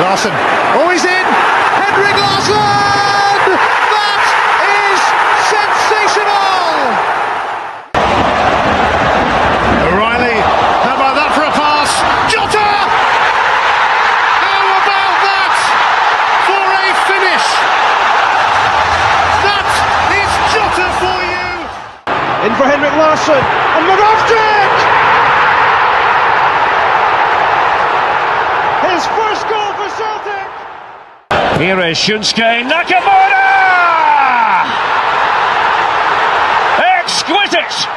Larsson. Oh, he's in! Henrik Larsson! That is sensational! O'Reilly, how about that for a pass? Jota! How about that for a finish? That is Jota for you! In for Henrik Larsson, and Moravcik! His first goal for Celtic! Here is Shunsuke Nakamura! Exquisite!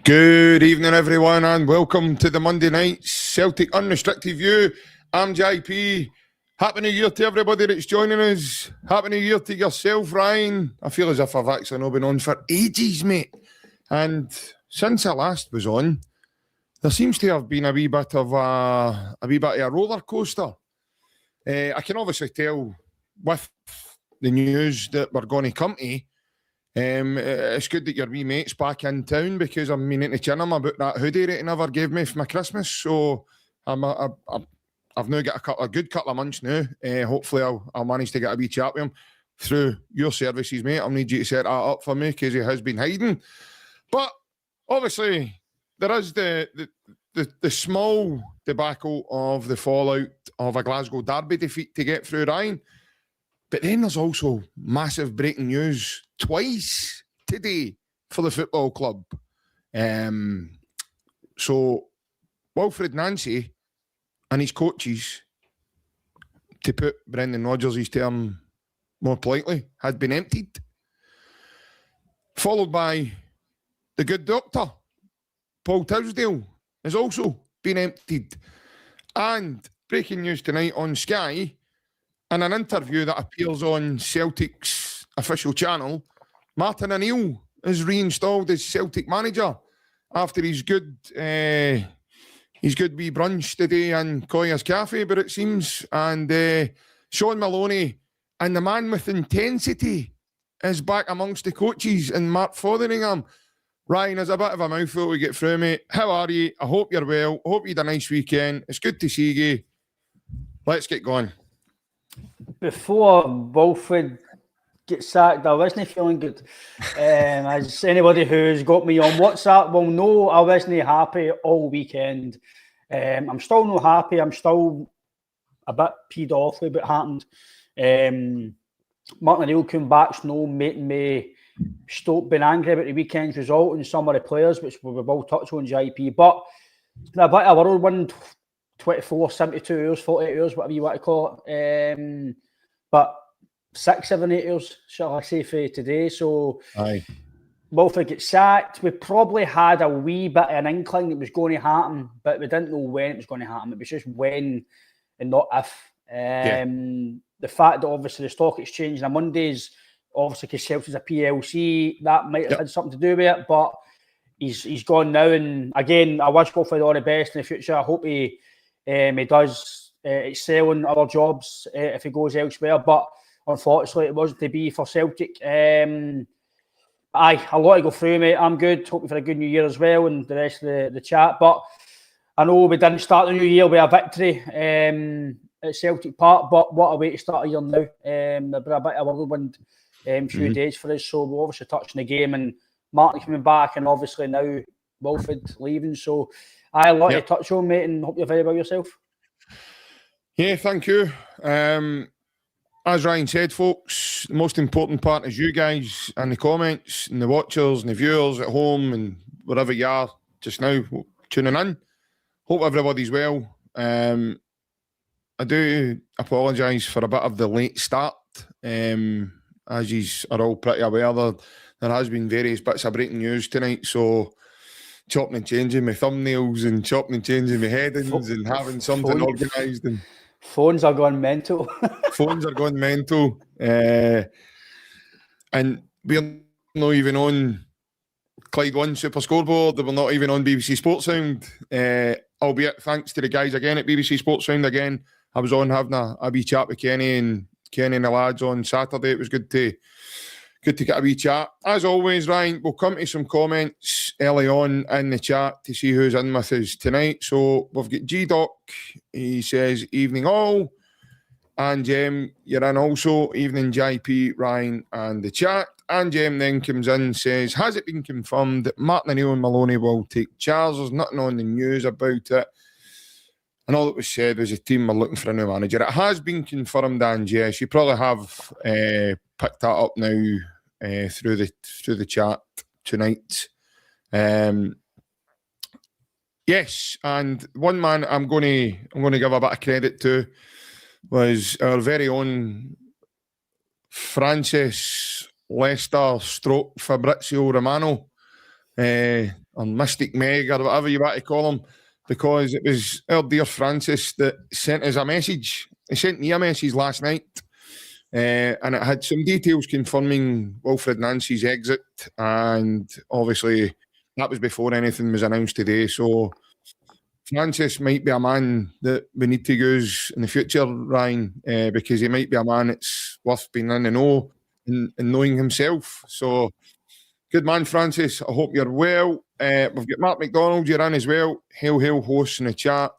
Good evening, everyone, and welcome to the Monday night Celtic Unrestricted View. I'm JP. Happy New Year to everybody that's joining us. Happy New Year to yourself, Ryan. I feel as if I've actually not been on for ages, mate. And since I last was on, there seems to have been a wee bit of a roller coaster. I can obviously tell with the news that we're going to come to. It's good that your wee mate's back in town because I'm meaning to chin him about that hoodie that he never gave me for my Christmas. So I've now got a good couple of months now. Hopefully I'll manage to get a wee chat with him through your services, mate. I'll need you to set that up for me because he has been hiding. But obviously there is the small debacle of the fallout of a Glasgow derby defeat to get through, Ryan. But then there's also massive breaking news twice today for the football club. So Wilfried Nancy and his coaches, to put Brendan Rodgers' term more politely, had been emptied. Followed by the good doctor, Paul Tisdale, has also been emptied. And breaking news tonight on Sky, in an interview that appears on Celtic's official channel, Martin Neill is reinstalled as Celtic manager after his good wee brunch today in Coyer's Cafe, but it seems. And Shaun Maloney and the man with intensity is back amongst the coaches, and Mark Fotheringham. Ryan, there's a bit of a mouthful to get through, mate. How are you? I hope you're well. I hope you had a nice weekend. It's good to see you. Let's get going. Before Wilfried gets sacked, I wasn't feeling good. As anybody who's got me on WhatsApp will know, I wasn't happy all weekend. I'm still not happy. I'm still a bit peed off with what happened. Martin Neill came back, making me stop being angry about the weekend's result and some of the players, which we've all touched on, JP. But it's been a bit of a whirlwind 24, 72 hours, 48 hours, whatever you want to call it. But 6, 7, 8 hours, shall I say, for today. So, Wilfried gets sacked. We probably had a wee bit of an inkling it was going to happen, but we didn't know when it was going to happen. It was just when and not if. The fact that obviously the stock exchange on Mondays, obviously because Celtic's a PLC, that might have had something to do with it, but he's gone now. And again, I wish Wilfried all the best in the future. I hope he does excel in other jobs if he goes elsewhere, but unfortunately it wasn't to be for Celtic. A lot to go through, mate. I'm good. Hope for a good new year as well and the rest of the chat. But I know we didn't start the new year with a victory at Celtic Park, but what a way to start a year now. There'll be a bit of a whirlwind few days for us, so we'll obviously touch on the game and Martin coming back and obviously now Wilfried leaving. So I lot to touch on, mate, and hope you're very well yourself. Yeah, thank you. As Ryan said, folks, the most important part is you guys and the comments and the watchers and the viewers at home and wherever you are just now tuning in. Hope everybody's well. I do apologise for a bit of the late start. As you are all pretty aware, there has been various bits of breaking news tonight, so chopping and changing my thumbnails and chopping and changing my headings and having something organised. And phones are going mental. Phones are going mental. And we're not even on Clyde One Super Scoreboard. We're not even on BBC Sports Sound. albeit thanks to the guys again at BBC Sports Sound again. I was on having a wee chat with Kenny and the lads on Saturday. It was good to get a wee chat. As always, Ryan, we'll come to some comments early on in the chat to see who's in with us tonight. So we've got G-Doc. He says, evening all. And you're in also. Evening, JP, Ryan, and the chat. And then comes in and says, has it been confirmed that Martin Neill and Maloney will take charge? There's nothing on the news about it. And all that was said was the team were looking for a new manager. It has been confirmed, and yes, you probably have picked that up now through the chat tonight. Yes, and one man I'm going to give a bit of credit to was our very own Francis Leicester / Fabrizio Romano, or Mystic Meg, or whatever you want to call him, because it was our dear Francis that sent us a message. He sent me a message last night, and it had some details confirming Wilfried Nancy's exit, and obviously that was before anything was announced today. So Francis might be a man that we need to use in the future, Ryan, because he might be a man that's worth being in the know and knowing himself. So, good man, Francis. I hope you're well. We've got Mark McDonald, you're in as well. Hail, hail, hosts in the chat.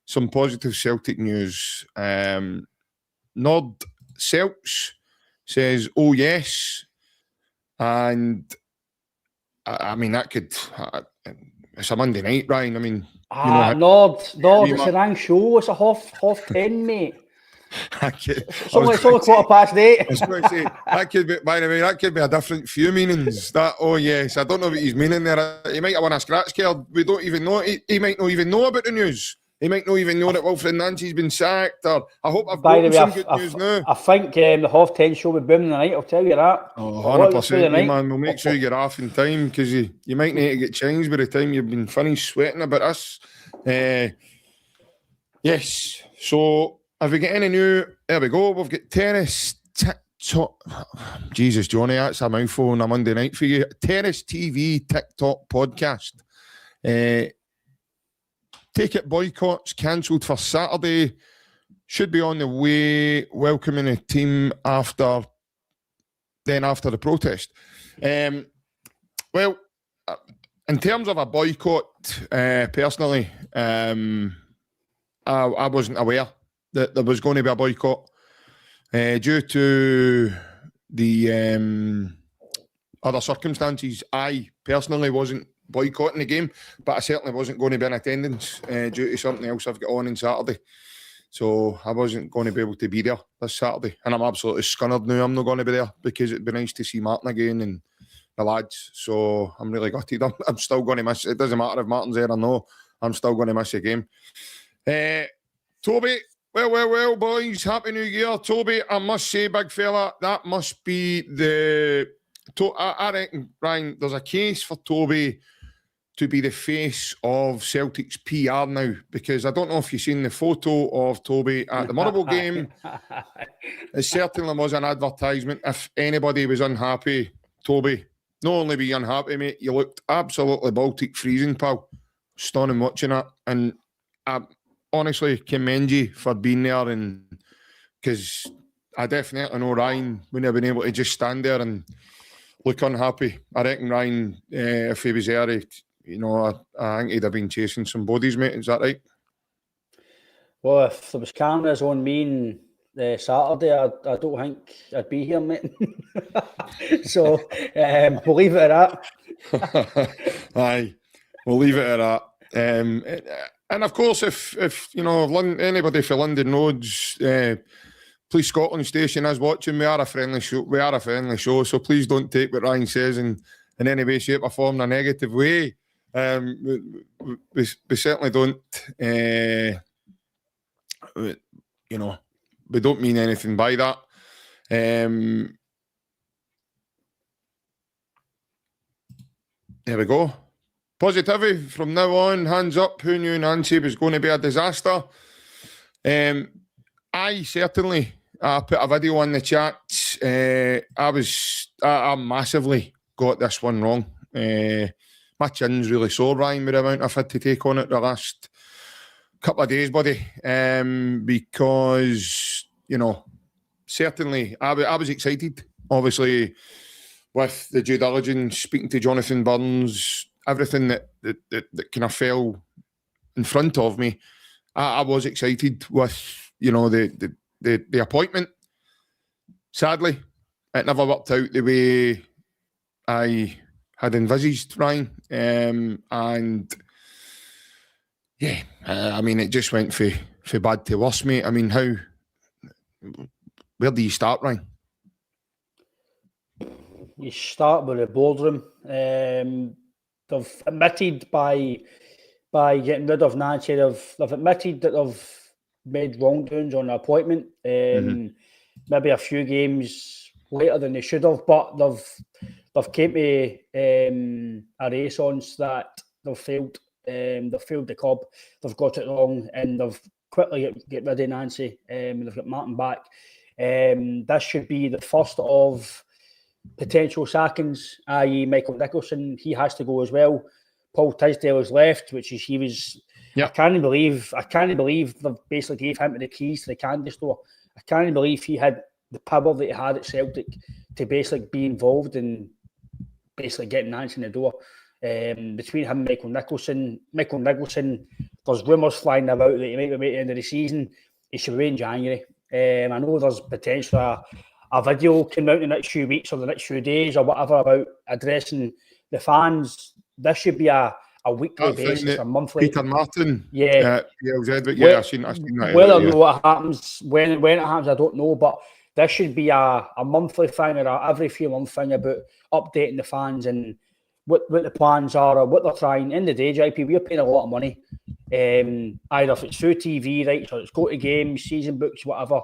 Some positive Celtic news. Nord Celts says, oh, yes. And, I mean, that could... it's a Monday night, Ryan. I mean... Nord, it's a wrong show. It's a half 10, mate. It's only 8:15. I was going to say, that could be, by the way, that could be a different few meanings. That, oh yes, I don't know what he's meaning there. He might have won a scratch card. We don't even know. He might not even know about the news. He might not even know that Wilfried Nancy's been sacked. Or I hope I've got some good news now. I think the 10:30 show will be booming tonight, I'll tell you that. Oh, 100%, man. We'll make sure you get off in time, because you might need to get changed by the time you've been finished sweating about us. Yes, so have we got any new... There we go. We've got Terrace TikTok... Jesus, Johnny, that's a mouthful on a Monday night for you. Terrace TV TikTok podcast. Ticket boycotts cancelled for Saturday. Should be on the way, welcoming the team after the protest. Well, in terms of a boycott, personally, I wasn't aware that there was going to be a boycott due to the other circumstances. I personally wasn't boycotting the game, but I certainly wasn't going to be in attendance due to something else I've got on Saturday. So I wasn't going to be able to be there this Saturday, and I'm absolutely scunnered now I'm not going to be there, because it'd be nice to see Martin again and the lads. So I'm really gutted. I'm still going to miss it. It doesn't matter if Martin's there or no, I'm still going to miss the game. Toby, well, boys, Happy New Year. Toby, I must say, big fella, that must be I reckon, Ryan, there's a case for Toby to be the face of Celtic's PR now, because I don't know if you've seen the photo of Toby at the Motherwell game. It certainly was an advertisement. If anybody was unhappy, Toby, not only were you unhappy, mate, you looked absolutely Baltic freezing, pal. Stunning watching it. And I honestly commend you for being there, and because I definitely know Ryan wouldn't have been able to just stand there and look unhappy. I reckon Ryan, if he was there, I think he'd have been chasing some bodies, mate. Is that right? Well, if there was cameras on me on Saturday, I don't think I'd be here, mate. So we'll leave it at that. Aye, we'll leave it at that. And of course, if anybody for London Roads, Police Scotland Station is watching. We are a friendly show. So please don't take what Ryan says in any way, shape, or form in a negative way. We certainly don't. We don't mean anything by that. There we go. Positivity from now on. Hands up. Who knew Nancy was going to be a disaster? I certainly put a video on the chat. I massively got this one wrong. My chin's really sore, Ryan, with the amount I've had to take on it the last couple of days, buddy, because, you know, certainly I was excited, obviously, with the due diligence, speaking to Jonathan Burns, everything that kind of fell in front of me. I was excited with, you know, the appointment. Sadly, it never worked out the way I had envisaged, Ryan. And yeah, I mean, it just went for bad to worse, mate. I mean, where do you start, Ryan? You start with the boardroom. They've admitted by getting rid of Nancy, they've admitted that they've made wrongdoings on the appointment. Maybe a few games later than they should have, but they've came to a raison that they've failed. They've failed the club. They've got it wrong, and they've quickly get rid of Nancy. They've got Martin back. This should be the first of potential sackings, i.e. Michael Nicholson. He has to go as well. Paul Tisdale has left, I can't believe they basically gave him the keys to the candy store. I can't believe he had the power that he had at Celtic to basically be involved in basically getting Nancy in the door. Between him and Michael Nicholson, there's rumours flying about that he might be at the end of the season. He should be in January. I know there's potentially a video coming out in the next few weeks or the next few days or whatever about addressing the fans. This should be a weekly basis, a monthly. Peter Martin, PLZ, I've seen that. Whether or not what happens, when it happens, I don't know, but this should be a monthly thing or a every few month thing about updating the fans and what the plans are or what they're trying. In the day, JP, we're paying a lot of money, either if it's through TV rights or it's go to games, season books, whatever.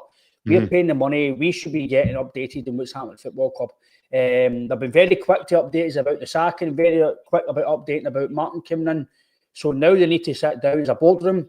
We're paying the money. We should be getting updated on what's happening at Football Club. They've been very quick to update us about the sacking, very quick about updating about Martin coming in. So now they need to sit down as a boardroom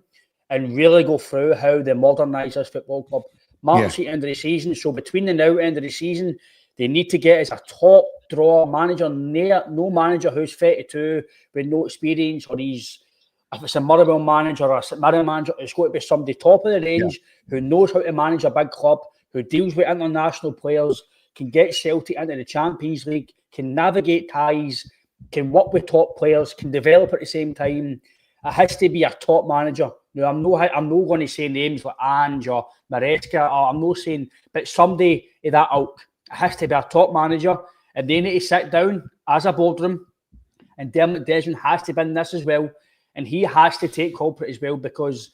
and really go through how they modernise this football club. Martin's at the end of the season, so between the now and end of the season, they need to get as a top draw manager, no manager who's 32 with no experience, or if it's a Motherwell manager or a St Mirren manager, it's got to be somebody top of the range who knows how to manage a big club, who deals with international players, can get Celtic into the Champions League, can navigate ties, can work with top players, can develop at the same time. It has to be a top manager. Now, I'm not going to say names like Ange or Maresca, or I'm not saying, but somebody of that ilk. It has to be a top manager, and they need to sit down as a boardroom, and Dermot Desmond has to be in this as well, and he has to take corporate as well, because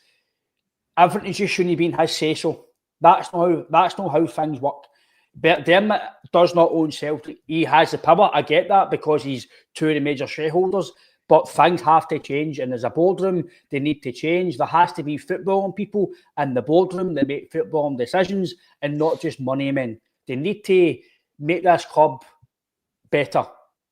everything just shouldn't have been his say-so. That's not how things work. But Dermot does not own Celtic. He has the power. I get that, because he's two of the major shareholders. But things have to change. And as a boardroom, they need to change. There has to be footballing people in the boardroom that make footballing decisions and not just money men. They need to make this club better.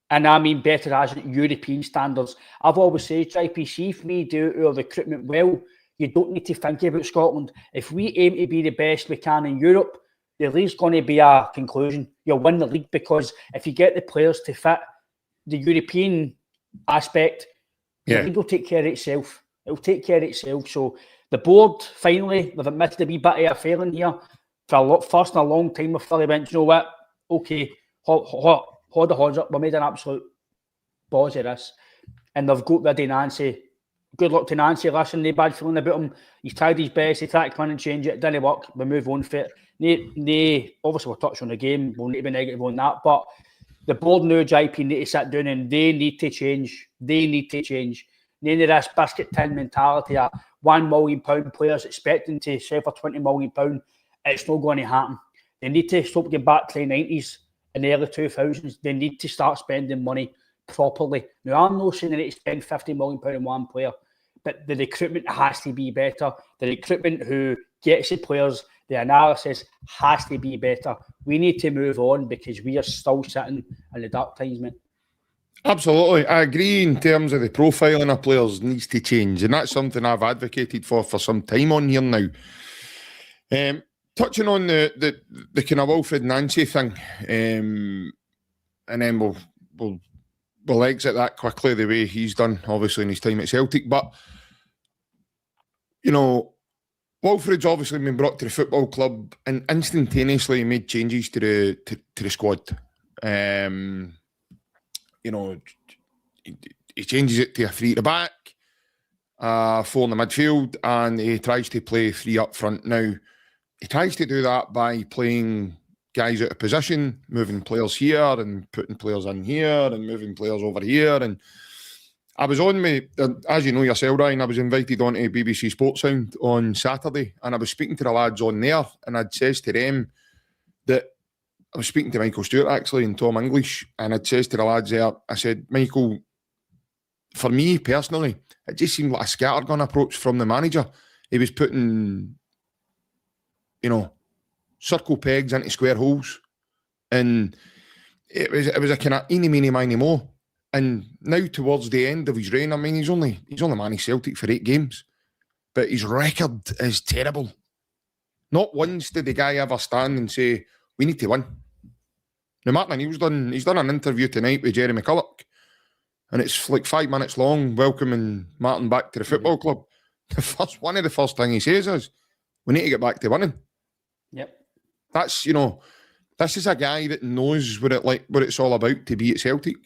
And I mean better as European standards. I've always said, JPC, if we do our recruitment well, you don't need to think about Scotland. If we aim to be the best we can in Europe, the league's going to be a conclusion. You'll win the league, because if you get the players to fit the European aspect, the league will take care of itself. It'll take care of itself. So the board, finally, they've admitted a wee bit of a failing here. First in a long time, we've fully went, you know what? Okay, hold the horns up. We made an absolute balls of this. And they've got rid of Nancy. Good luck to Nancy. Listen, no bad feeling about him. He's tried his best. He tried to come in and change it. It didn't work. We move on for it. Obviously, we'll touch on the game. We'll need to be negative on that. But the board now, JP, need to sit down and they need to change. They need to change. None of this biscuit tin mentality of £1 million players expecting to sell for £20 million. It's not going to happen. They need to stop getting back to the 90s and the early 2000s. They need to start spending money properly. Now, I'm not saying they need to spend £50 million on one player, but the recruitment has to be better. The recruitment who gets the players, the analysis has to be better. We need to move on, because we are still sitting in the dark times, mate. Absolutely. I agree in terms of the profiling of players needs to change, and that's something I've advocated for some time on here now. Touching on the kind of Wilfried Nancy thing, and then we'll exit that quickly the way he's done, obviously, in his time at Celtic. But you know, Wilfried's obviously been brought to the football club and instantaneously made changes to the squad. You know, he changes it to a 3 at the back, 4 in the midfield, and he tries to play 3 up front. Now, he tries to do that by playing guys out of position, moving players here and putting players in here and moving players over here. And I was on as you know yourself, Ryan, I was invited on to BBC Sports Sound on Saturday, and I was speaking to the lads on there, and I'd says to them that I was speaking to Michael Stewart actually and Tom English, and I'd says to the lads there, I said, Michael, for me personally, it just seemed like a scattergun approach from the manager. He was putting, you know, circle pegs into square holes, and it was a kind of eeny, meeny, miny, mo. And now towards the end of his reign, I mean, he's only managed Celtic for 8 games, but his record is terrible. Not once did the guy ever stand and say, we need to win. Now, Martin Neill's he's done an interview tonight with Jerry McCulloch, and it's like 5 minutes long, welcoming Martin back to the football club. One of the first things he says is, we need to get back to winning. Yep. That's, you know, this is a guy that knows what it's all about to be at Celtic.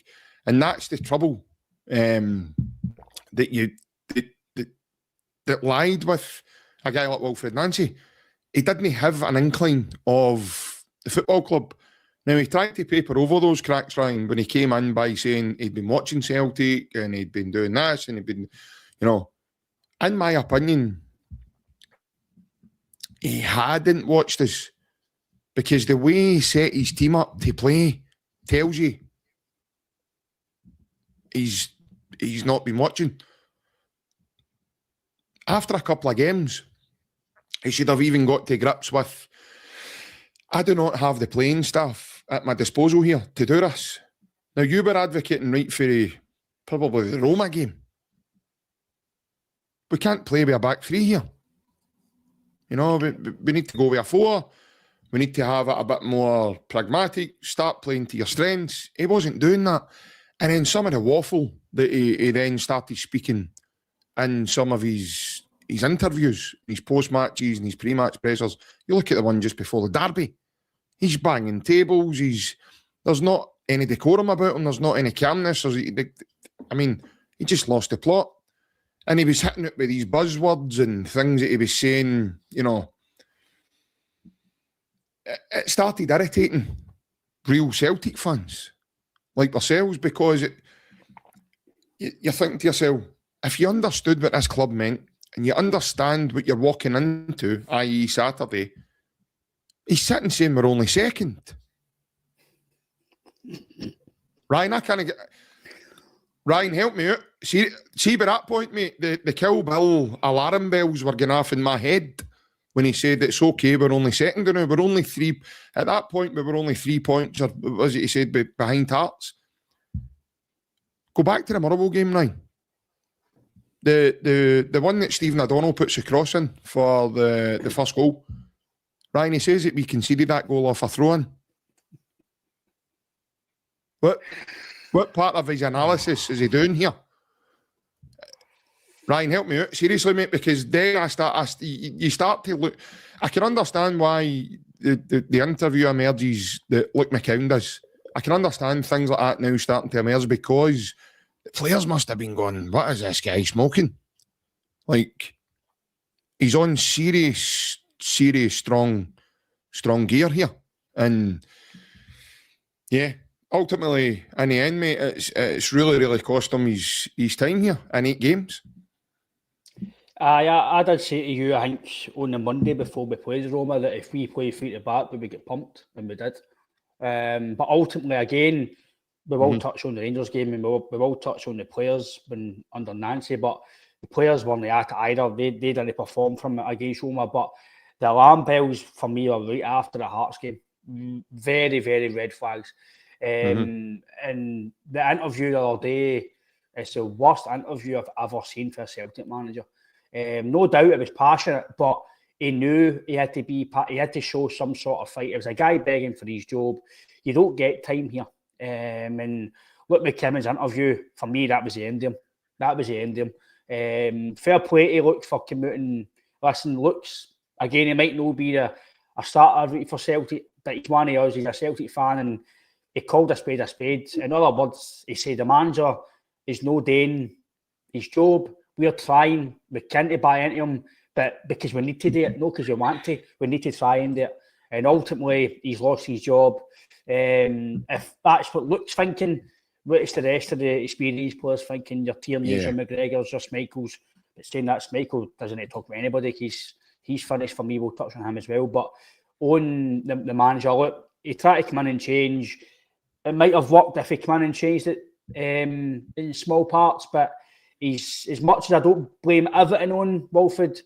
And that's the trouble that lied with a guy like Wilfried Nancy. He didn't have an inkling of the football club. Now, he tried to paper over those cracks, Ryan, when he came in by saying he'd been watching Celtic and he'd been doing this and he'd been, you know, in my opinion, he hadn't watched us, because the way he set his team up to play tells you he's not been watching. After a couple of games, he should have even got to grips with, I do not have the playing staff at my disposal here to do this. Now, you were advocating right for probably the Roma game. We can't play with a back 3 here. You know, we need to go with a 4. We need to have it a bit more pragmatic, start playing to your strengths. He wasn't doing that. And then some of the waffle that he then started speaking in some of his interviews, his post-matches and his pre-match pressers. You look at the one just before the derby. He's banging tables. There's not any decorum about him. There's not any calmness. He just lost the plot. And he was hitting it with these buzzwords and things that he was saying, you know. It started irritating real Celtic fans like ourselves, because you're thinking to yourself, if you understood what this club meant and you understand what you're walking into, i.e. Saturday, he's sitting saying we're only second. Ryan, I can't get... Ryan, help me out. See by that point, mate, the Kill Bill alarm bells were going off in my head when he said it's okay, we're only second now. We're only 3. At that point, we were only 3 points, or was it he said, behind Hearts. Go back to the Motherwell game, Ryan. The one that Stephen O'Donnell puts a cross in for the first goal. Ryan, he says that we conceded that goal off a throw-in. What part of his analysis is he doing here? Ryan, help me out. Seriously, mate, because then you start to look... I can understand why the interview emerges that Luke McCown does. I can understand things like that now starting to emerge, because the players must have been going, what is this guy smoking? Like, he's on serious, strong gear here. And, yeah, ultimately, in the end, mate, it's really, really cost him his time here in 8 games. I did say to you, I think, on the Monday before we played Roma, that if we play 3 to back, we would get pumped, and we did. But ultimately, again, we will touch on the Rangers game, and we will touch on the players when under Nancy, but the players weren't at it either. They didn't perform from it against Roma, but the alarm bells for me are right after the Hearts game. Very, very red flags. And the interview the other day is the worst interview I've ever seen for a Celtic manager. No doubt it was passionate, but he knew he had to show some sort of fight. It was a guy begging for his job. You don't get time here. And look, McKimmon's interview, for me, that was the end of him. Fair play to Luke for commuting. Listen, Luke's, again, he might not be a starter for Celtic, but he's one of us. He's a Celtic fan, and he called a spade a spade. In other words, he said the manager is no doing his job. We're trying. We can't buy into him, but because we need to do it, not because we want to. We need to try and do it. And ultimately, he's lost his job. If that's what Luke's thinking, what's the rest of the experienced players thinking? Your Tierney's, your McGregor's, your Schmeichel's. But saying that, Schmeichel doesn't need to talk about anybody. He's finished for me. We'll touch on him as well. But on the manager, look, he tried to come in and change. It might have worked if he came in and changed it in small parts, but he's, as much as I don't blame everything on Wilfried,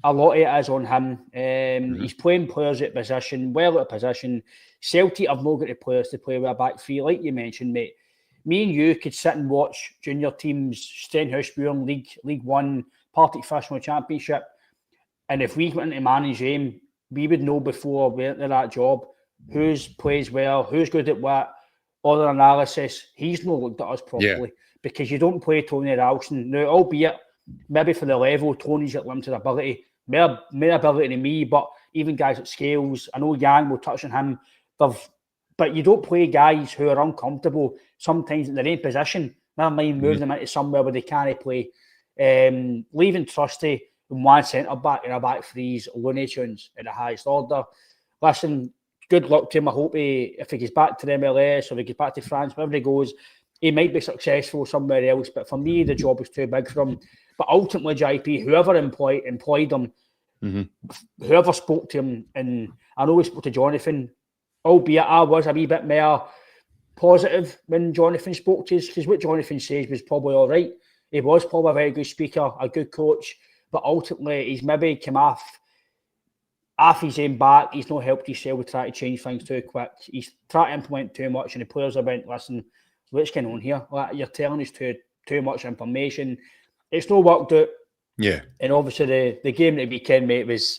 a lot of it is on him. He's playing players at position, well at position. Celtic have not got the players to play with a back three, like you mentioned, mate. Me and you could sit and watch junior teams, Stenhouseburn, League One, Partick Thistle National Championship, and if we went into manage them, we would know before we went to that job who's plays well, who's good at what, other analysis. He's not looked at us properly because you don't play Tony Ralston. Now, albeit maybe for the level, Tony's got limited ability, more ability than me, but even guys at Scales, I know Yang will touch on him, but you don't play guys who are uncomfortable sometimes in their own position. Never mind moving them into somewhere where they can't play. Leaving Trusty and one centre back in a back three is Looney Tunes in the highest order. Listen, good luck to him. I hope if he gets back to the MLS or if he gets back to France, wherever he goes, he might be successful somewhere else. But for me, the job was too big for him. But ultimately, JP, whoever employed him, whoever spoke to him, and I know he spoke to Jonathan, albeit I was a wee bit more positive when Jonathan spoke to us, because what Jonathan says was probably all right. He was probably a very good speaker, a good coach, but ultimately he's maybe come off his own back. He's not helped himself with trying to change things too quick. He's tried to implement too much, and the players have went, listen, what's going on here? Like, you're telling us too much information. It's not worked out. Yeah. And obviously the game that weekend, mate, was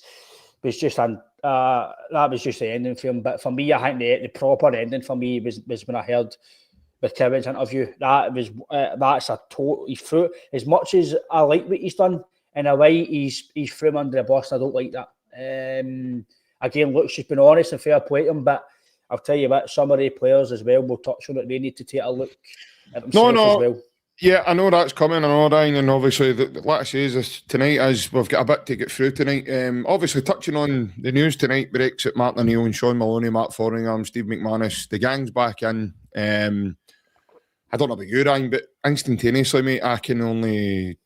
just that was just the ending for him. But for me, I think the proper ending for me was when I heard with Kevin's interview. That's a total. He's through. As much as I like what he's done, in a way, he's threw him under the bus. I don't like that. Again, Luke's just been honest and fair play to him. But I'll tell you what, some of the players as well, we'll touch on it. They need to take a look at themselves as well. Yeah, I know that's coming. I know, Ryan, and obviously, like I say, is tonight, as we've got a bit to get through tonight. Obviously, touching on the news tonight, Brexit, Martin Neill and Sean Maloney, Matt Foringham, Steve McManus, the gang's back in. I don't know about you, Ryan, but instantaneously, mate, I can only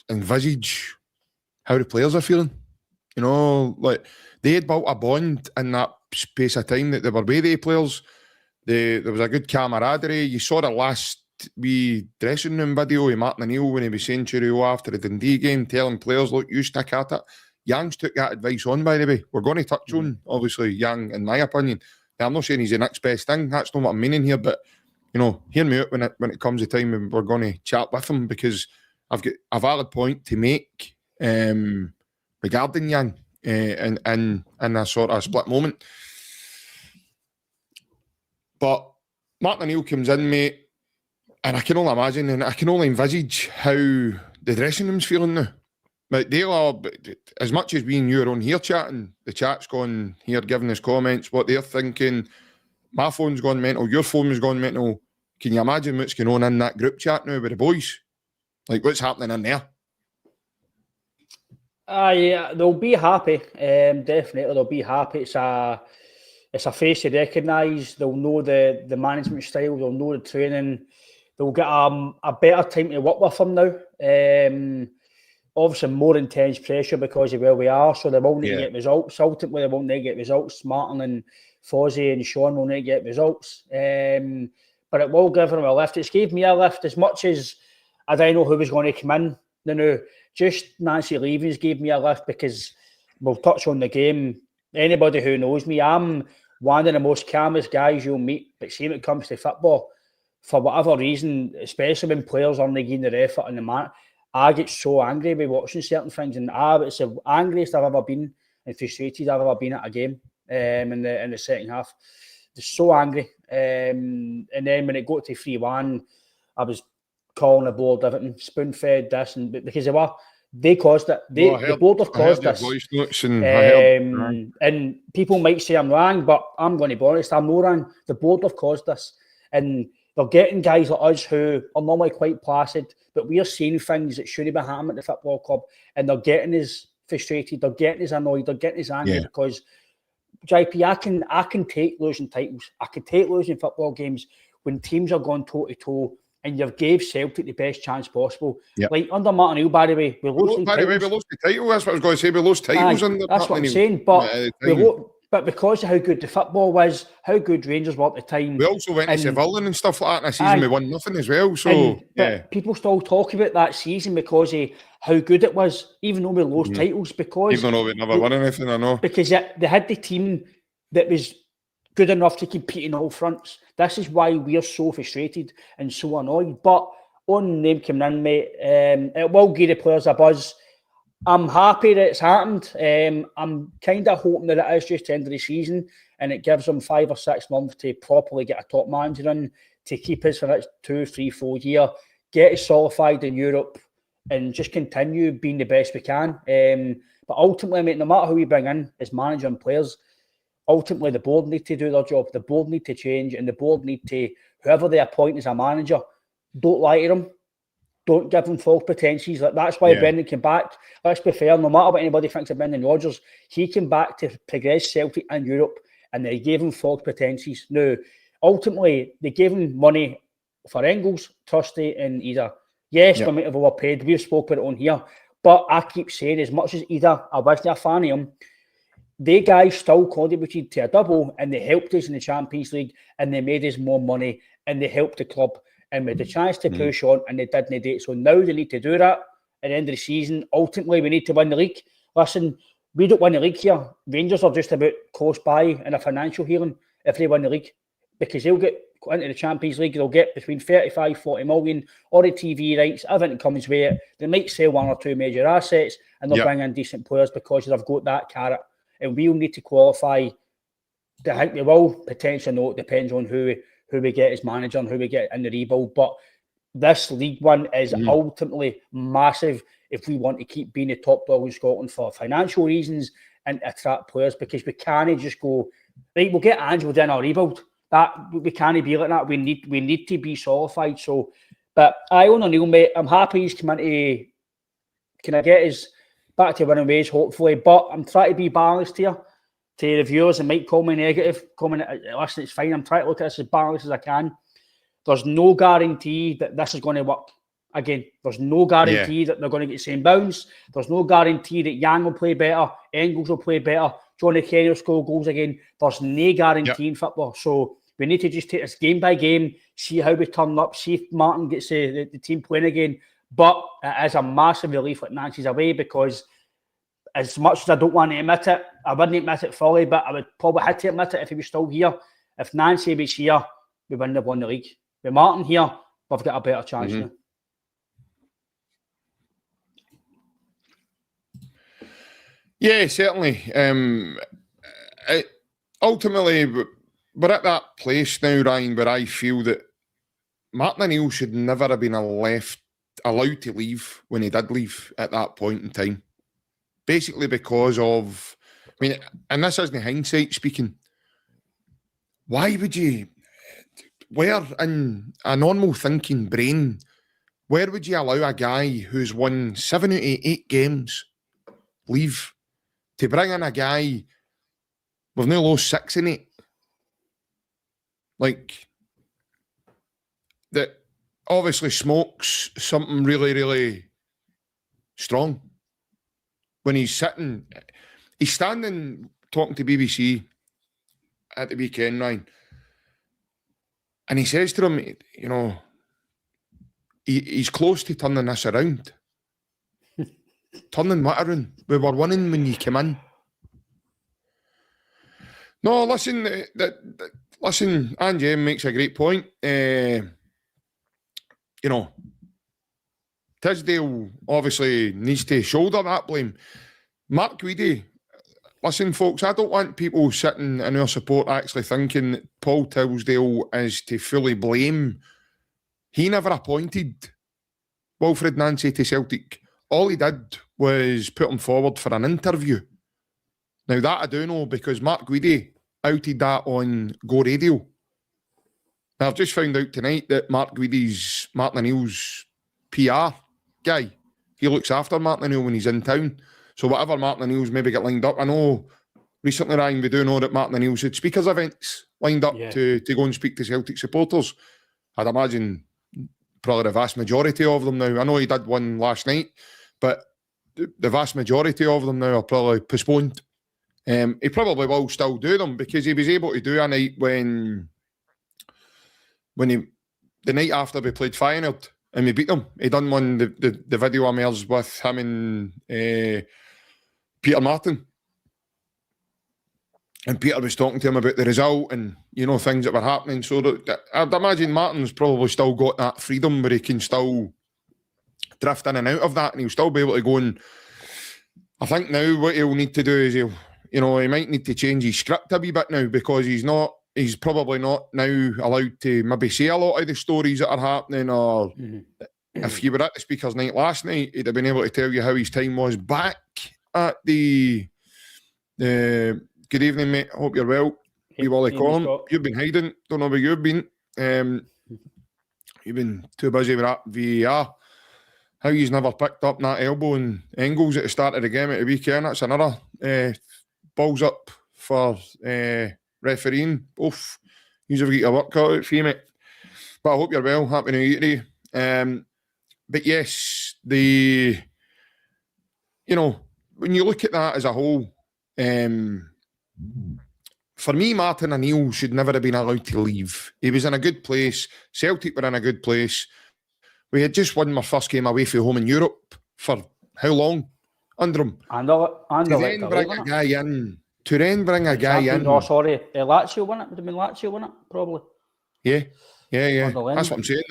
envisage how the players are feeling. You know, like, they had built a bond in that space of time that they were with the players. There was a good camaraderie. You saw the last wee dressing room video with Martin Neill when he was saying cheerio after the Dundee game, telling players, look, you stick at it. Young's took that advice on, by the way. We're going to touch on, obviously, Young, in my opinion. Now, I'm not saying he's the next best thing. That's not what I'm meaning here, but, you know, hear me out when it comes to time when we're going to chat with him, because I've got a valid point to make regarding Young in a sort of split moment. But Martin Neill comes in, mate, and I can only imagine and I can only envisage how the dressing room's feeling now. Like, they are, as much as we and you are on here chatting, the chat's gone here giving us comments, what they're thinking. My phone's gone mental, your phone has gone mental. Can you imagine what's going on in that group chat now with the boys? Like, what's happening in there? Yeah, they'll be happy. Definitely, they'll be happy. It's a face to recognise. They'll know the management style. They'll know the training. They'll get a better time to work with them now. Obviously, more intense pressure because of where we are. So they will need to get results. Ultimately, they won't need to get results. Martin and Fozzie and Sean will need to get results. But it will give them a lift. It's gave me a lift as much as I don't know who was going to come in. No, just Nancy Levy's gave me a lift because we'll touch on the game. Anybody who knows me, I'm one of the most calmest guys you'll meet. But see, when it comes to football, for whatever reason, especially when players aren't giving their effort in the match, I get so angry by watching certain things, and it's the angriest I've ever been and frustrated I've ever been at a game in the second half. Just so angry. And then when it got to 3-1, I was calling the board everything, spoon-fed this, and because they caused it. The board have caused this. Voice notes and people might say I'm wrong, but I'm going to be honest, I'm not wrong. The board have caused this. And they're getting guys like us who are normally quite placid, but we are seeing things that shouldn't be happening at the football club, and they're getting us frustrated, they're getting us annoyed, they're getting us angry because, JP, I can take losing titles. I can take losing football games when teams are going toe-to-toe and you've gave Celtic the best chance possible. Yep. Like under Martin Neill, by the way, we lost the title. We lost the title. That's what I was going to say. We lost titles under that's what I'm saying. But because of how good the football was, how good Rangers were at the time. We also went to Seville and stuff like that in a season. We won nothing as well. So but people still talk about that season because of how good it was, even though we lost titles. Because even though we never won anything, I know. Because they had the team that was good enough to compete in all fronts. This is why we are so frustrated and so annoyed. But on them coming in, mate, it will give the players a buzz. I'm happy that it's happened. I'm kind of hoping that it is just the end of the season and it gives them 5 or 6 months to properly get a top manager in to keep us for the next 2, 3, 4 years, get us solidified in Europe and just continue being the best we can. But ultimately, mate, no matter who we bring in as manager and players, ultimately the board need to do their job. The board need to change and the board need to, whoever they appoint as a manager, don't lie to them. Don't give them false pretenses. Like, that's why Brendan came back. Let's be fair, no matter what anybody thinks of Brendan Rodgers, he came back to progress Celtic and Europe and they gave him false pretenses. Now, ultimately, they gave him money for Engels, Trusty and Ida. Yes, we might have overpaid. We've spoken about it on here. But I keep saying, as much as Ida, I wasn't a fan of him, they guys still contributed to a double and they helped us in the Champions League and they made us more money and they helped the club. And we had the chance to push on and they didn't do it. So now they need to do that at the end of the season. Ultimately, we need to win the league. Listen, we don't win the league here. Rangers are just about close by in a financial hearing if they win the league. Because they'll get into the Champions League, they'll get between 35, 40 million, or the TV rights, everything comes with it. They might sell 1 or 2 major assets and they'll bring in decent players because they've got that carrot. And we'll need to qualify. I think we will, potentially no, it depends on who we get as manager and who we get in the rebuild. But this League One is ultimately massive if we want to keep being the top dog in Scotland for financial reasons and attract players, because we can't just go, right, we'll get Angel in our rebuild. That we can't be like that. We need to be solidified. So, but I own Neill, mate. I'm happy he's come into, can I get his back to winning ways, hopefully. But I'm trying to be balanced here. To the viewers and might call me negative, listen, it's fine. I'm trying to look at this as balanced as I can. There's no guarantee that this is going to work again. There's no guarantee that they're going to get the same bounce. There's no guarantee that Yang will play better, Engels will play better, Johnny Kenny will score goals again. There's no guarantee in football. So we need to just take this game by game, see how we turn up, see if Martin gets the team playing again. But it is a massive relief that Nancy's away, because as much as I don't want to admit it, I wouldn't admit it fully, but I would probably have to admit it if he was still here. If Nancy was here, we wouldn't have won the league. With Martin here, we've got a better chance now. Yeah, certainly. Ultimately, we're at that place now, Ryan, where I feel that Martin Neill should never have been allowed to leave when he did leave at that point in time. Basically because of, I mean, and this isn't hindsight speaking, why would you, where in a normal thinking brain, where would you allow a guy who's won 7 out of 8 games leave to bring in a guy we've now lost 6 in 8? Like, that obviously smokes something really, really strong. When he's standing talking to BBC at the weekend, Ryan, and he says to them, you know, he's close to turning this around. Turning what around? We were winning when you came in. No, listen, listen, Angie makes a great point. You know, Tisdale obviously needs to shoulder that blame. Mark Guidi, listen, folks, I don't want people sitting in our support actually thinking that Paul Tisdale is to fully blame. He never appointed Wilfried Nancy to Celtic. All he did was put him forward for an interview. Now that I do know because Mark Guidi outed that on Go Radio. Now I've just found out tonight that Mark Guidi's Martin O'Neill's PR guy. He looks after Martin O'Neill when he's in town. So whatever Martin O'Neill's maybe get lined up. I know recently, Ryan, we do know that Martin O'Neill's had speakers events lined up to go and speak to Celtic supporters. I'd imagine probably the vast majority of them now. I know he did one last night, but the vast majority of them now are probably postponed. He probably will still do them because he was able to do a night when the night after we played Feyenoord and we beat them. He done one, the video emerged with him and Peter Martin. And Peter was talking to him about the result and, you know, things that were happening. So I'd imagine Martin's probably still got that freedom where he can still drift in and out of that and he'll still be able to go and... I think now what he'll need to do is he might need to change his script a wee bit now because he's probably not now allowed to maybe say a lot of the stories that are happening or if you were at the speakers night last night, he'd have been able to tell you how his time was back at the good evening, mate. Hope you're well. Hey, Wally Colin. You've been hiding. Don't know where you've been. You've been too busy with that VAR. How you've never picked up that elbow and Engels at the start of the game at the weekend. That's another balls up for refereeing. Oof. You've got your work cut out for you, mate. But I hope you're well. Happy New Year to you. But yes, when you look at that as a whole, for me, Martin O'Neill should never have been allowed to leave. He was in a good place. Celtic were in a good place. We had just won my first game away from home in Europe for how long under him? To then bring a guy in. Oh, sorry. Lazio won it. Would have been Lazio won it, probably. Yeah. That's what I'm saying.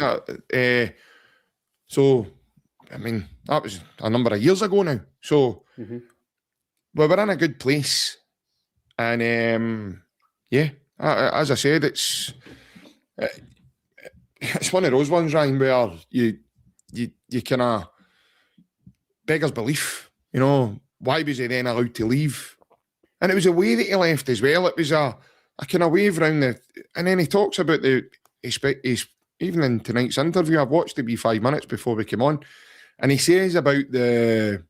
So, I mean, that was a number of years ago now. So, we were in a good place. And, as I said, it's one of those ones, Ryan, where you kind of beggar's belief. You know, why was he then allowed to leave? And it was a way that he left as well. It was a kind of wave around and then he talks about even in tonight's interview, I've watched it be 5 minutes before we came on, and he says about the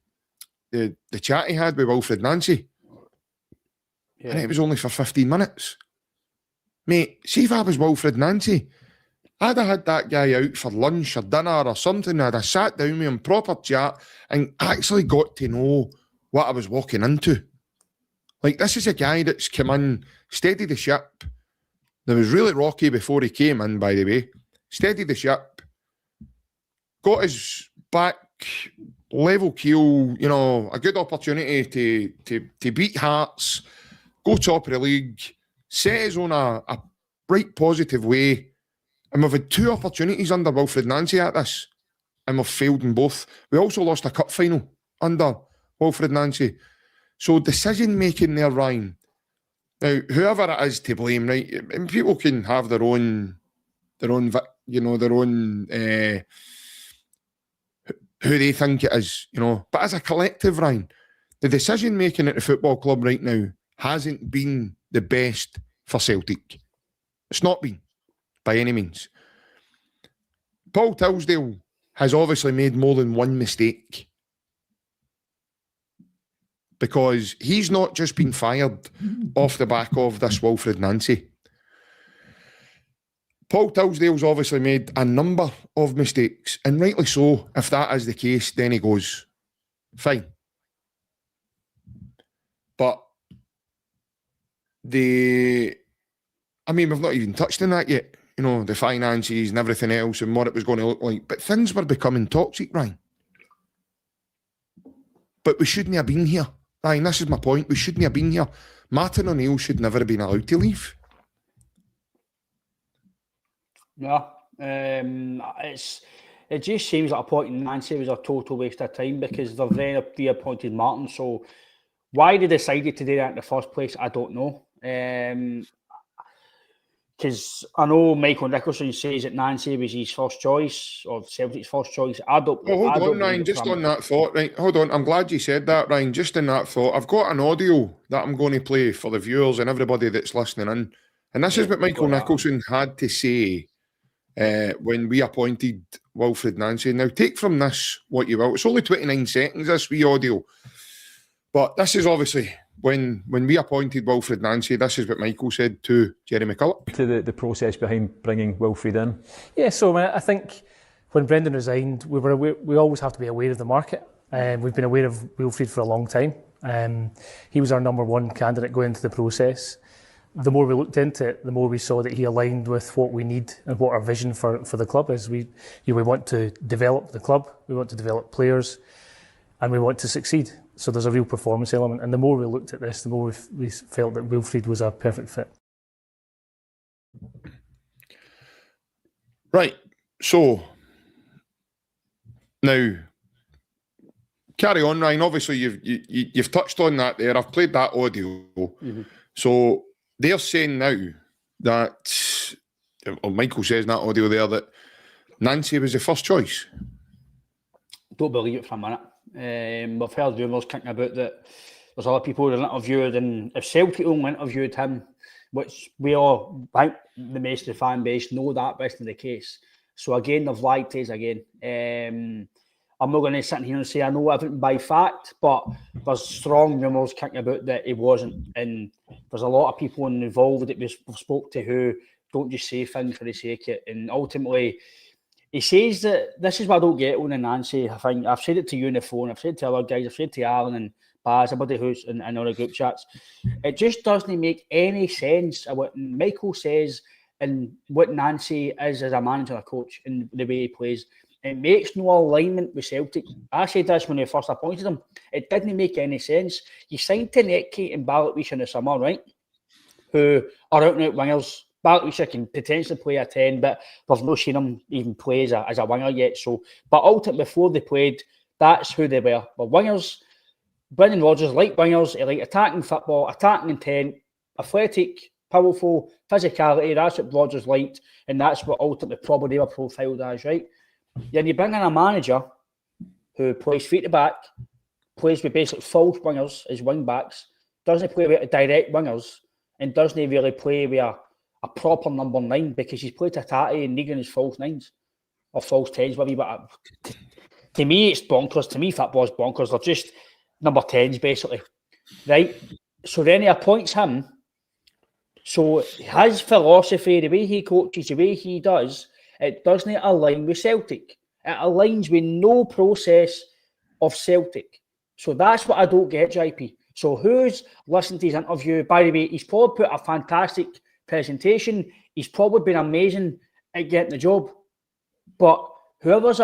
chat he had with Wilfried Nancy. Yeah. And it was only for 15 minutes. Mate, see if I was Wilfried Nancy, I'd have had that guy out for lunch or dinner or something. I'd have sat down with him, proper chat, and actually got to know what I was walking into. Like, this is a guy that's come in, steadied the ship. It was really rocky before he came in, by the way. Steadied the ship, got his back level keel, a good opportunity to beat Hearts, go top of the league, set his own a bright, positive way. And we've had 2 opportunities under Wilfried Nancy at this, and we've failed in both. We also lost a cup final under Wilfried Nancy. So decision-making there, Ryan. Now, whoever it is to blame, right, and people can have their own who they think it is, But as a collective, Ryan, the decision-making at the football club right now hasn't been the best for Celtic. It's not been, by any means. Paul Tisdale has obviously made more than one mistake, because he's not just been fired off the back of this Wilfried Nancy. Paul Tisdale's obviously made a number of mistakes, and rightly so. If that is the case, then he goes, fine. But we've not even touched on that yet. The finances and everything else and what it was going to look like. But things were becoming toxic, Ryan. But we shouldn't have been here. Ryan, this is my point. We shouldn't have been here. Martin O'Neill should never have been allowed to leave. Yeah. It just seems like appointing Nancy was a total waste of time because they've then reappointed Martin. So why they decided to do that in the first place, I don't know. because I know Michael Nicholson says that Nancy was his first choice, or Celtic's first choice. I don't. Oh, hold I on, don't Ryan. Just on that thought, right? Hold on. I'm glad you said that, Ryan. Just in that thought, I've got an audio that I'm going to play for the viewers and everybody that's listening in. And this is what Michael Nicholson had to say when we appointed Wilfried Nancy. Now, take from this what you will. It's only 29 seconds, this wee audio. But this is obviously when we appointed Wilfried Nancy, this is what Michael said to Jerry McCulloch. To the process behind bringing Wilfried in. Yeah, so I think when Brendan resigned, we always have to be aware of the market. We've been aware of Wilfried for a long time. He was our number one candidate going into the process. The more we looked into it, the more we saw that he aligned with what we need and what our vision for the club is. We want to develop the club, we want to develop players, and we want to succeed. So there's a real performance element. And the more we looked at this, the more we felt that Wilfried was a perfect fit. Right. So now, carry on, Ryan. Obviously, you've touched on that there. I've played that audio. Mm-hmm. So they're saying now that, or Michael says in that audio there, that Nancy was the first choice. Don't believe it for a minute. We've heard rumours kicking about that there's other people that interviewed, and if Celtic only interviewed him, which we all, I think the most of the fan base know that wasn't the case. So again, they've lied to us again. I'm not going to sit here and say I know everything by fact, but there's strong rumours kicking about that he wasn't. And there's a lot of people involved that we've spoke to who don't just say things for the sake of it. And ultimately, he says that this is what I don't get on Nancy. I think I've said it to you on the phone, I've said it to other guys, I've said it to Alan and Baz, everybody who's in other group chats. It just doesn't make any sense of what Michael says and what Nancy is as a manager, a coach, and the way he plays. It makes no alignment with Celtic. I said this when we first appointed him. It didn't make any sense. You signed to Netke and Balakwisha in the summer, right? Who are out and out wingers. Balakwisha can potentially play a 10, but we've not seen him even play as a winger yet. So, but ultimately, before they played, that's who they were. But wingers, Brendan Rodgers liked wingers. He liked attacking football, attacking intent, athletic, powerful, physicality. That's what Rodgers liked, and that's what ultimately probably they were profiled as, right? Then you bring in a manager who plays feet to back, plays with basically false wingers as wing backs, doesn't play with direct wingers, and doesn't really play with a proper number 9, because he's played Tatati and Negan as false 9s or false 10s, maybe. But to me, it's bonkers. To me, football's bonkers. They're just number 10s, basically, right? So then he appoints him. So his philosophy, the way he coaches, the way he does, it doesn't align with Celtic. It aligns with no process of Celtic. So that's what I don't get, JP. So who's listened to his interview? By the way, he's probably put a fantastic presentation. He's probably been amazing at getting the job. But whoever's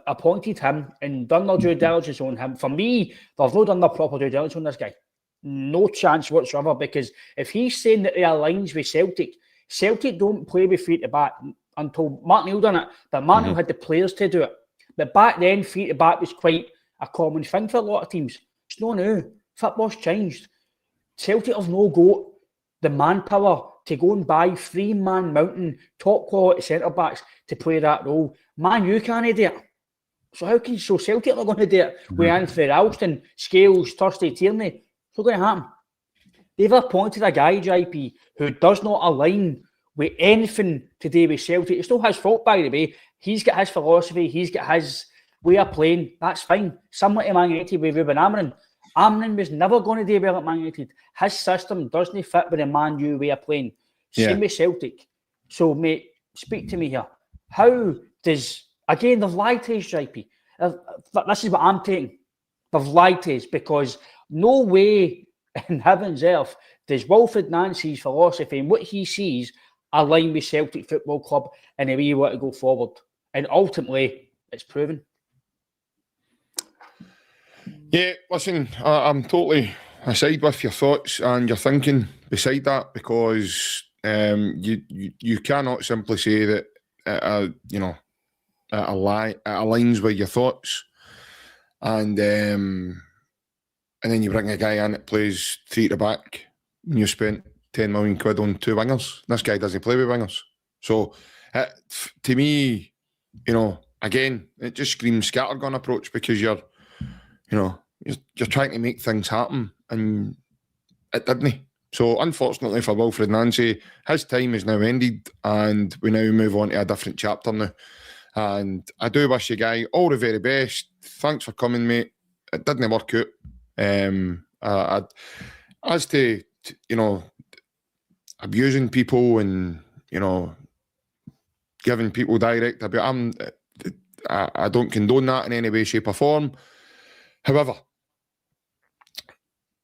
appointed him and done their due diligence on him, for me, they've not done their proper due diligence on this guy. No chance whatsoever, because if he's saying that he aligns with Celtic, Celtic don't play with feet to back until Mark Neill done it, but Mark Neill had the players to do it. But back then, feet to back was quite a common thing for a lot of teams. It's not now. Football's changed. Celtic have no got the manpower to go and buy 3-man mountain, top quality centre backs to play that role. Man, you can't do it. So how can Celtic are going to do it with Anthony Ralston, Scales, Thursday, Tierney? It's not going to happen. They've appointed a guy, JP, who does not align with anything to do with Celtic. It's not his fault, by the way. He's got his philosophy. He's got his way of playing. That's fine. Similar to Man United with Ruben Amorim. Amorim was never going to do well at Man United. His system doesn't fit with the Man U way of playing. Same with Celtic. So, mate, speak to me here. How does... Again, they've lied to us, JP. This is what I'm taking. They've lied to us, because no way in heaven's earth does Wilfried Nancy's philosophy and what he sees align with Celtic Football Club and the way you want to go forward. And ultimately, it's proven. Yeah, listen, I'm totally aside with your thoughts and your thinking beside that, because you cannot simply say that it aligns with your thoughts, and then you bring a guy in that plays 3 to back, and you spent £10 million on 2 wingers. This guy doesn't play with wingers. So, to me, again, it just screams scattergun approach, because you're trying to make things happen, and it didn't. So, unfortunately for Wilfried Nancy, his time is now ended, and we now move on to a different chapter now. And I do wish the guy all the very best. Thanks for coming, mate. It didn't work out. As to abusing people and giving people direct abuse, I don't condone that in any way, shape or form. However,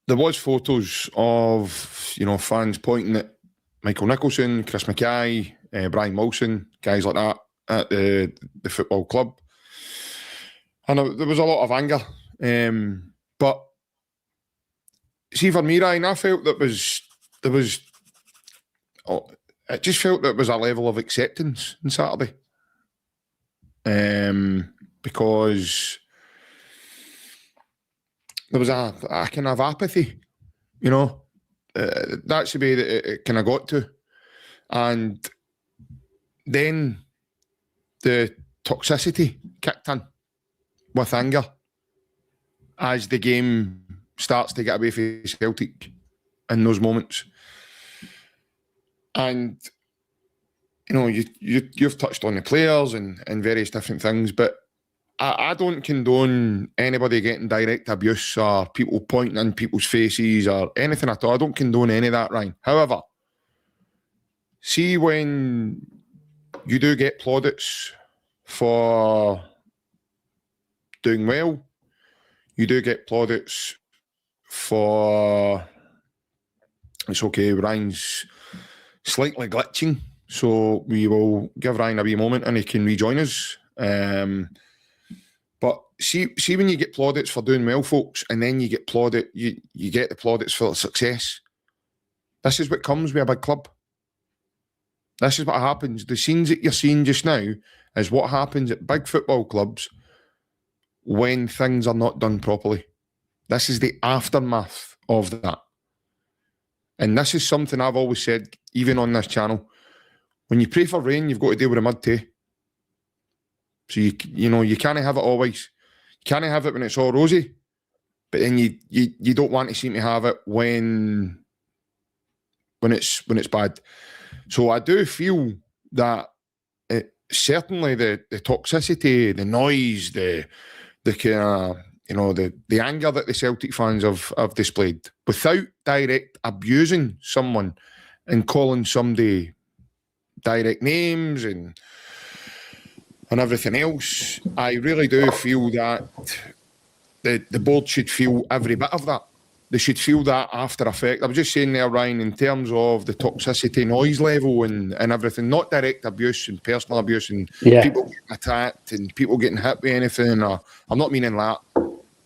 there was photos of fans pointing at Michael Nicholson, Chris Mackay, Brian Wilson, guys like that at the football club, and there was a lot of anger. But see, for me, Ryan, I felt it just felt that there was a level of acceptance on Saturday, because there was a kind of apathy, that's the way that it kind of got to. And then the toxicity kicked in with anger as the game starts to get away from Celtic in those moments. And, you've touched on the players and various different things, but I don't condone anybody getting direct abuse or people pointing in people's faces or anything at all. I don't condone any of that, Ryan. However, see, when you do get plaudits for doing well, you do get plaudits for, it's okay, Ryan's slightly glitching, so we will give Ryan a wee moment and he can rejoin us. But see when you get plaudits for doing well, folks, and then you get you get the plaudits for success. This is what comes with a big club. This is what happens. The scenes that you're seeing just now is what happens at big football clubs when things are not done properly. This is the aftermath of that. And this is something I've always said, even on this channel. When you pray for rain, you've got to deal with the mud too. So you can't have it always. You can't have it when it's all rosy, but then you don't want to seem to have it when it's bad. So I do feel that certainly the toxicity, the noise, the kind of the anger that the Celtic fans have displayed, without direct abusing someone and calling somebody direct names and everything else, I really do feel that the board should feel every bit of that. They should feel that after effect. I was just saying there, Ryan, in terms of the toxicity noise level and everything, not direct abuse and personal abuse and people getting attacked and people getting hit with anything. I'm not meaning that.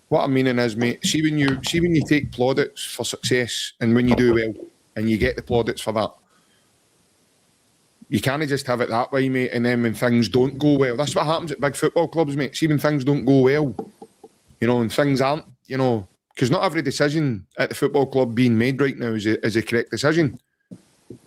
What I'm meaning is, mate, see when you take plaudits for success and when you do well and you get the plaudits for that, you can't just have it that way, mate, and then when things don't go well, that's what happens at big football clubs, mate. See when things don't go well, and things aren't, because not every decision at the football club being made right now is a correct decision.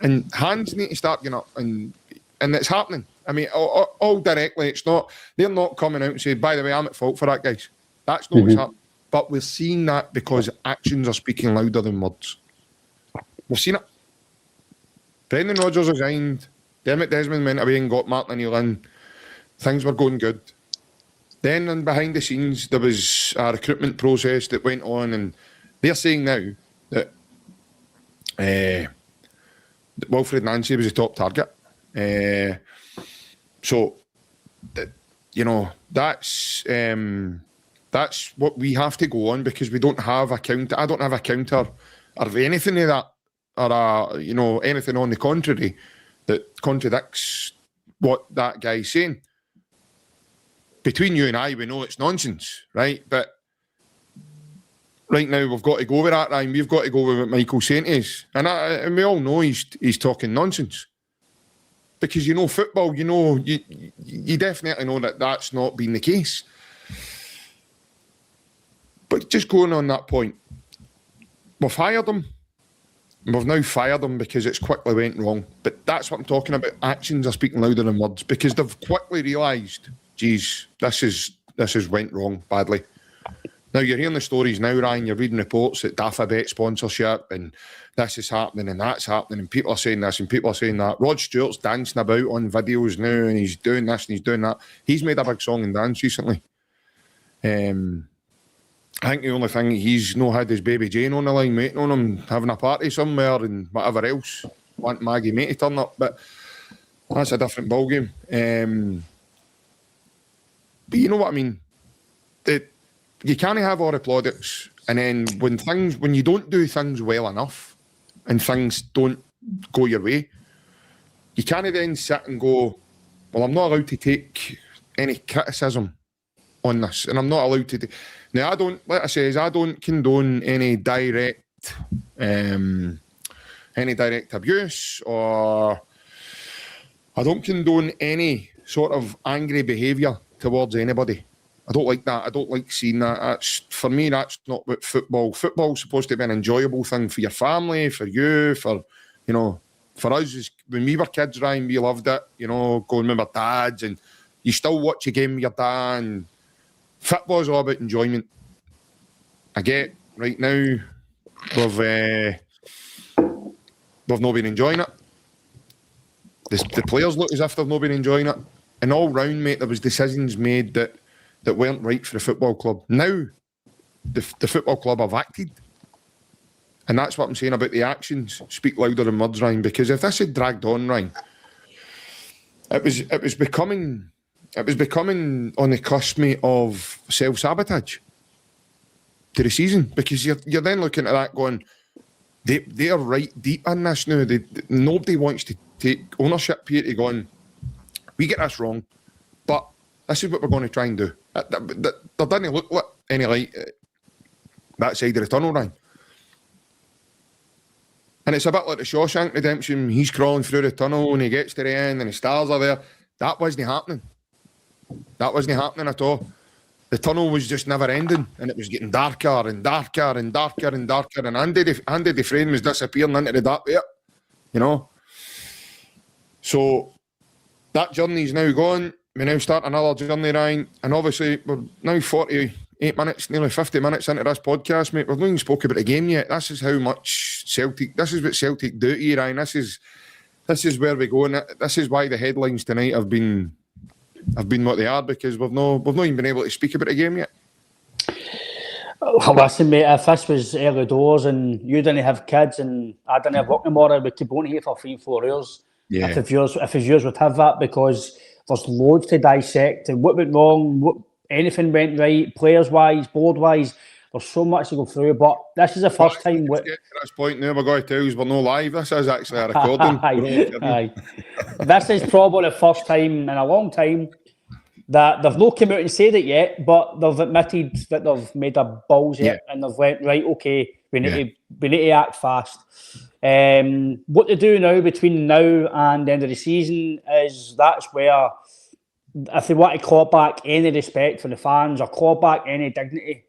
And hands need to start getting up, and it's happening. I mean, all directly, it's not, they're not coming out and saying, by the way, I'm at fault for that, guys. That's not what's happening. But we're seeing that because actions are speaking louder than words. We've seen it. Brendan Rodgers resigned. Dermot Desmond went away and got Martin O'Neill in. Things were going good. Then, and behind the scenes, there was a recruitment process that went on, and they're saying now that Wilfried Nancy was a top target. So, that's what we have to go on, because we don't have a counter. I don't have a counter or anything of that, or anything on the contrary that contradicts what that guy's saying. Between you and I, we know it's nonsense, right? But right now, we've got to go with that, Ryan. We've got to go with what Michael's saying to us. And we all know he's talking nonsense. Because football, you definitely know that that's not been the case. But just going on that point, we've hired him. We've now fired him because it's quickly went wrong. But that's what I'm talking about. Actions are speaking louder than words because they've quickly realised, geez, this has went wrong badly. Now you're hearing the stories now, Ryan. You're reading reports that Dafa Bet sponsorship and this is happening and that's happening and people are saying this and people are saying that. Rod Stewart's dancing about on videos now and he's doing this and he's doing that. He's made a big song and dance recently. I think the only thing he's not had is Baby Jane on the line waiting on him, having a party somewhere and whatever else. Want Maggie May to turn up, but that's a different ballgame. But you know what I mean? You can't have all the plaudits, and then when you don't do things well enough and things don't go your way, you can't then sit and go, well, I'm not allowed to take any criticism on this, and I'm not allowed to. Now, I don't condone any direct abuse, or I don't condone any sort of angry behaviour towards anybody. I don't like that. I don't like seeing that. For me, that's not what football. Football's supposed to be an enjoyable thing for your family, for you, for us. When we were kids, Ryan, we loved it. Going with our dads, and you still watch a game with your dad. And football's all about enjoyment. I get right now we've not been enjoying it. The players look as if they've not been enjoying it, and all round, mate, there was decisions made that weren't right for the football club. Now, the football club have acted. And that's what I'm saying about the actions speak louder than words, Ryan, because if this had dragged on, Ryan, it was becoming on the cusp, mate, of self-sabotage to the season, because you're then looking at that going, they are right deep in this now. Nobody wants to take ownership here to going, we get this wrong, but this is what we're going to try and do. There doesn't look like any light that side of the tunnel, Ryan. And it's a bit like the Shawshank Redemption. He's crawling through the tunnel and he gets to the end and the stars are there. That wasn't happening. That wasn't happening at all. The tunnel was just never ending and it was getting darker and darker and darker and darker, and Andy Dufresne was disappearing into the dark bit, So that journey's now gone. We now start another journey, Ryan, and obviously we're now 48 minutes, nearly 50 minutes into this podcast, mate. We've not even spoken about the game yet. This is how much Celtic, this is what Celtic do to you, Ryan. This is where we go, and this is why the headlines tonight have been what they are, because we've not even been able to speak about the game yet. Well, listen, mate, if this was early doors and you didn't have kids and I didn't have work tomorrow, we could go on here for 3-4 hours. Yeah. If it's yours would have that, because there's loads to dissect and what went wrong, anything went right, players-wise, board-wise. There's so much to go through, but this is the first time. Let's get to this point now. We're going to tell you we're not live. This is actually a recording. Aye. This is probably the first time in a long time that they've not come out and said it yet, but they've admitted that they've made their balls yet, and they've went, right, okay, we need to act fast. What to do now between now and the end of the season is that's where, if they want to claw back any respect for the fans or claw back any dignity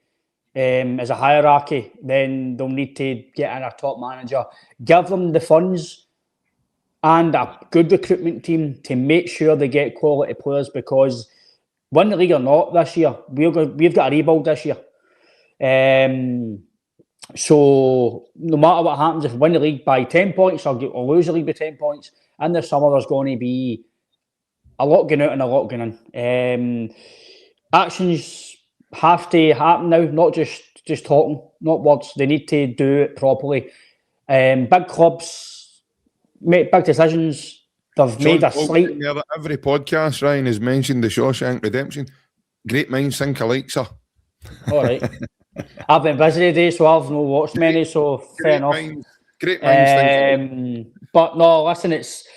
as a hierarchy, then they'll need to get in a top manager, give them the funds and a good recruitment team to make sure they get quality players, because win the league or not this year, we've got a rebuild this year. So no matter what happens, if we win the league by 10 points or lose the league by 10 points, in the summer there's going to be a lot going out and a lot going in. Actions have to happen now, not just talking, not words. They need to do it properly. Big clubs make big decisions. They've made a slight... Every podcast, Ryan, has mentioned the Shawshank Redemption. Great minds think alike, sir. All right. I've been busy today, so I've not watched many, so fair enough. Great minds think alike. But no, listen, it's...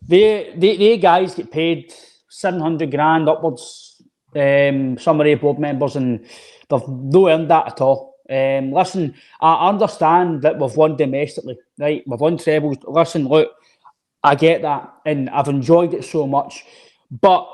They guys get paid 700 grand upwards, some of their board members, and they've no earned that at all. Listen, I understand that we've won domestically, right? We've won trebles. Listen, look, I get that, and I've enjoyed it so much. But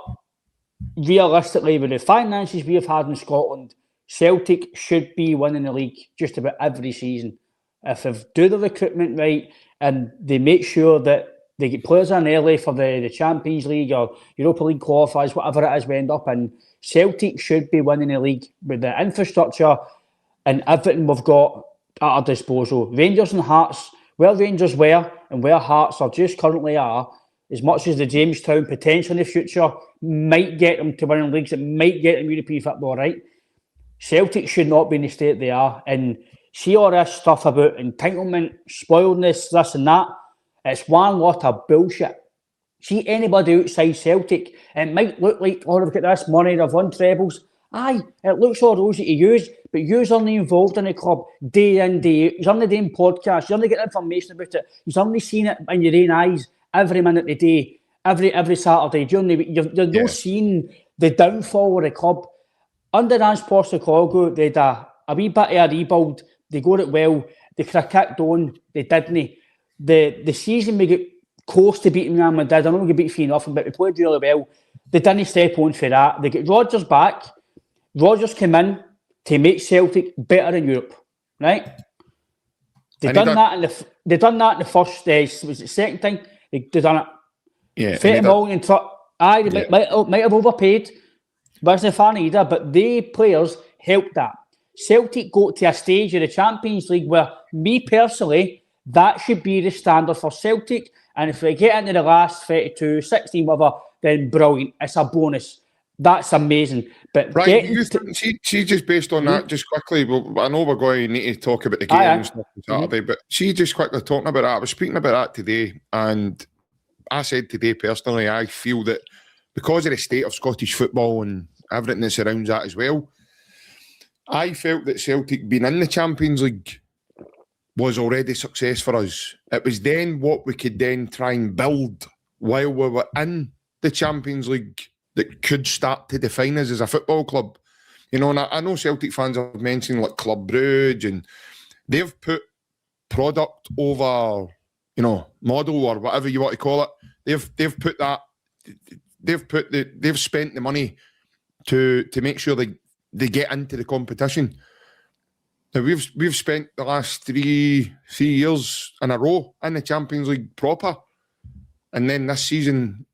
realistically, with the finances we have had in Scotland, Celtic should be winning the league just about every season. if they do the recruitment right and they make sure that they get players in early for the Champions League or Europa League qualifiers, whatever it is we end up in, Celtic should be winning the league with the infrastructure and everything we've got at our disposal. Rangers and Hearts, where Rangers were and where Hearts are just currently are, as much as the Jamestown potential in the future might get them to winning leagues, it might get them European football, right? Celtic should not be in the state they are. And see all this stuff about entitlement, spoiledness, this and that, it's one lot of bullshit. See anybody outside Celtic, it might look like, oh, they've got this money, they've won trebles. Aye, it looks all rosy to use, but you're only involved in the club day in, day out. You're only doing podcasts, you're only getting information about it. You're only seeing it in your own eyes every minute of the day, every Saturday during the week. You're not seeing the downfall of the club. Under Ange Postecoglou, they had a wee bit of a rebuild. They got it well. They could have kicked on. They didn't. The season we got close to beating Real Madrid. I know we got beat 3-0, but we played really well. They didn't step on for that. They got Rodgers back. Rodgers came in to make Celtic better in Europe, right? They done that in the first. Was it second thing? They done it. Yeah. 30 million. They might have overpaid. Wasn't fan either, but they players helped that. Celtic got to a stage of the Champions League where, me personally, that should be the standard for Celtic. And if we get into the last 32, 16, whatever, then brilliant. It's a bonus. That's amazing. But Brian, see, just based on that, just quickly, well, I know we're going to need to talk about the game and stuff on Saturday, but see, just quickly talking about that, I was speaking about that today, and I said today, personally, I feel that because of the state of Scottish football and everything that surrounds that as well, I felt that Celtic being in the Champions League was already success for us. It was then what we could then try and build while we were in the Champions League that could start to define us as a football club. You know, and I know Celtic fans have mentioned like Club Brugge, and they've put product over, you know, model or whatever you want to call it. They've put that. They've spent the money to make sure they get into the competition. Now we've spent the last three years in a row in the Champions League proper, and then this season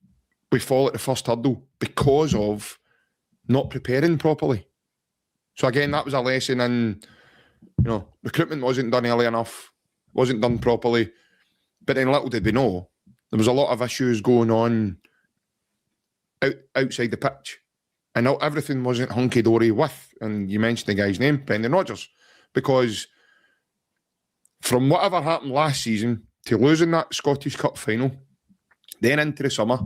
we fall at the first hurdle because of not preparing properly. So again, that was a lesson in, you know, recruitment wasn't done early enough, wasn't done properly. But then little did we know, there was a lot of issues going on outside the pitch. And everything wasn't hunky-dory with, and you mentioned the guy's name, Brendan Rodgers. Because from whatever happened last season to losing that Scottish Cup final, then into the summer,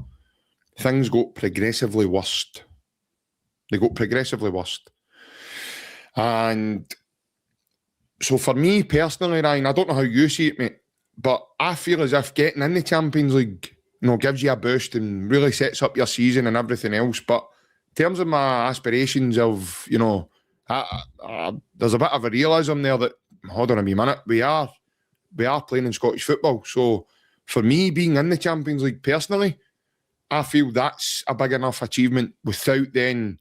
things got progressively worse. They got progressively worse. And so for me personally, Ryan, I don't know how you see it, mate, but I feel as if getting in the Champions League, you know, gives you a boost and really sets up your season and everything else. But in terms of my aspirations of, you know, there's a bit of a realism there that, hold on a wee minute, we are playing in Scottish football. So for me, being in the Champions League personally, I feel that's a big enough achievement without then,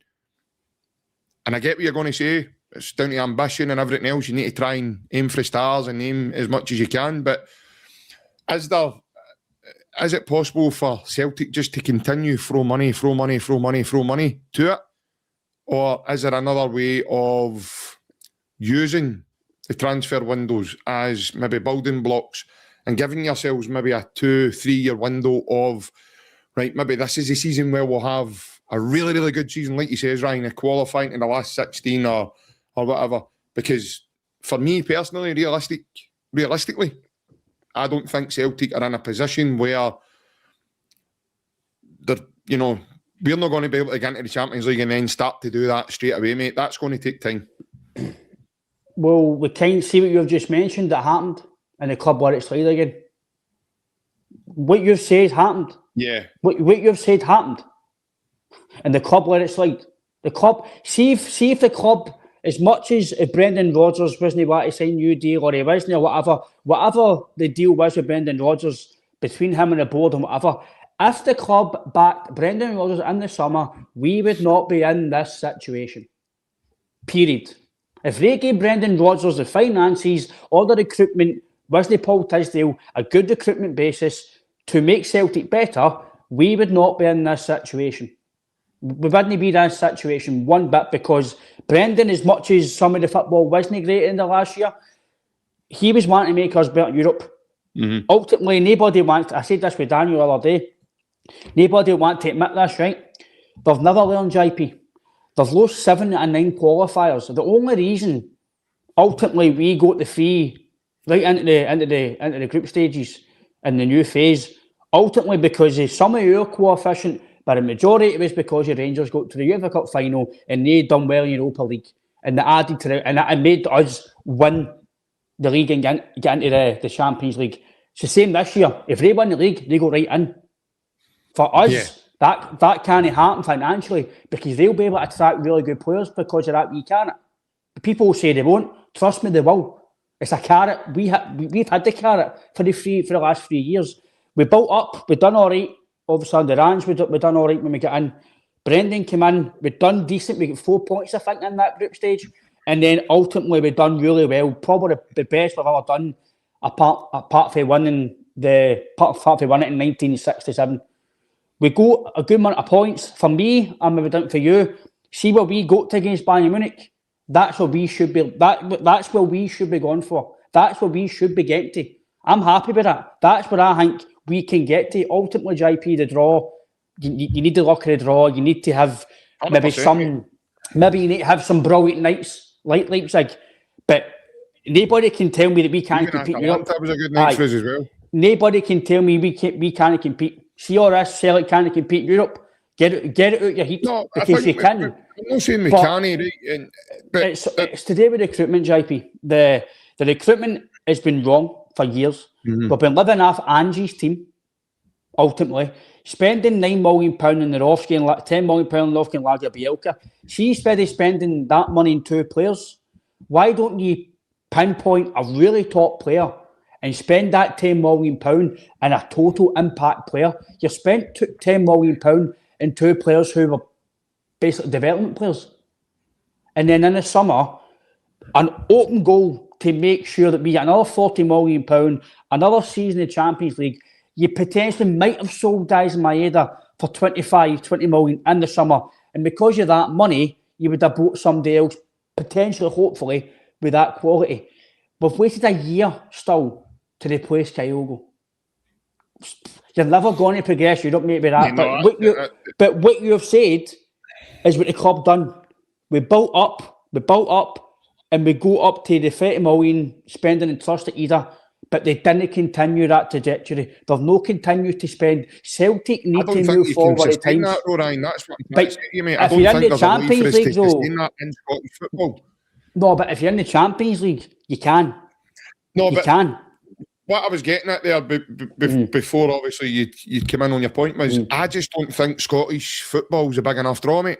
and I get what you're going to say, it's down to ambition and everything else, you need to try and aim for stars and aim as much as you can, but is it possible for Celtic just to continue throw money to it? Or is there another way of using the transfer windows as maybe building blocks and giving yourselves maybe a 2-3 year window of, right, maybe this is the season where we'll have a really, really good season, like you say, Ryan, qualifying in the last 16 or whatever. Because for me personally, realistically, I don't think Celtic are in a position where they're, you know, we're not going to be able to get into the Champions League and then start to do that straight away, mate. That's going to take time. Well, we kind of see what you've just mentioned that happened in the club where it's slide again. What you've said happened. Yeah. What you've said happened. And the club where it's like the club. See if the club, as much as if Brendan Rodgers wasn't about to sign new deal or he wasn't or whatever the deal was with Brendan Rodgers between him and the board and whatever. If the club backed Brendan Rodgers in the summer, we would not be in this situation. Period. If they gave Brendan Rodgers the finances or the recruitment, wasn't Paul Tisdale a good recruitment basis to make Celtic better, we would not be in this situation. We wouldn't be in this situation one bit, because Brendan, as much as some of the football wasn't great in the last year, he was wanting to make us better in Europe. Mm-hmm. Ultimately, nobody wants, I said this with Daniel the other day, nobody wants to admit this, right? They've never learned, JP. They've lost 7 and 9 qualifiers. The only reason, ultimately, we got the 3 right into the group stages in the new phase, ultimately because of some of your coefficient, but the majority of it was because the Rangers got to the UEFA Cup final and they done well in Europa League. And they added to it, and it made us win the league and get into the Champions League. It's the same this year. If they win the league, they go right in. For us, that can't happen financially, because they'll be able to attract really good players because of that wee carrot. People say they won't. Trust me, they will. It's a carrot. We've had the carrot for the last 3 years. We built up. We've done all right. Obviously, under Ange, we've done all right when we get in. Brendan came in. We've done decent. We got 4 points, I think, in that group stage. And then ultimately, we've done really well. Probably the best we've ever done, apart from winning it in 1967. We got a good amount of points. For me, I'm evident for you. See what we got to against Bayern Munich. That's what we should be. That's where we should be going for. That's where we should be getting to. I'm happy with that. That's what I think we can get to. Ultimately, JP, the draw. You need the luck of the draw. You need to have maybe you need to have some brilliant nights like Leipzig. But nobody can tell me that we can't compete in Europe. That was a good night for us as well. Nobody can tell me we can't compete. See all this, Celtic can't compete in Europe. Get it out your heat, because you can. I'm not saying we can't, right? But it's to do with recruitment, JP. The recruitment has been wrong for years. Mm-hmm. We've been living off Angie's team, ultimately. Spending £9 million in the Rovsky and £10 million in Rovsky and Lager Bielka. See, instead of spending that money in 2 players, why don't you pinpoint a really top player and spend that £10 million in a total impact player? You spent £10 million in 2 players who were basically development players. And then in the summer, an open goal to make sure that we get another £40 million, another season in the Champions League. You potentially might have sold guys in Maeda for 20 million in the summer. And because of that money, you would have bought somebody else, potentially, hopefully, with that quality. We've waited a year still to replace Kyogo. You're never going to progress. You don't make me that. But what you have said is what the club done. We built up, and we go up to the 30 million spending and trust at either. But they didn't continue that trajectory. They've no continued to spend. Celtic need to move forward at times. That, Ryan. That's what I'm but you, mate. if you're in the Champions League, though, that in Scottish football. No, but if you're in the Champions League, you can. You can. What I was getting at there before, obviously, you came in on your point was I just don't think Scottish football is a big enough draw, mate.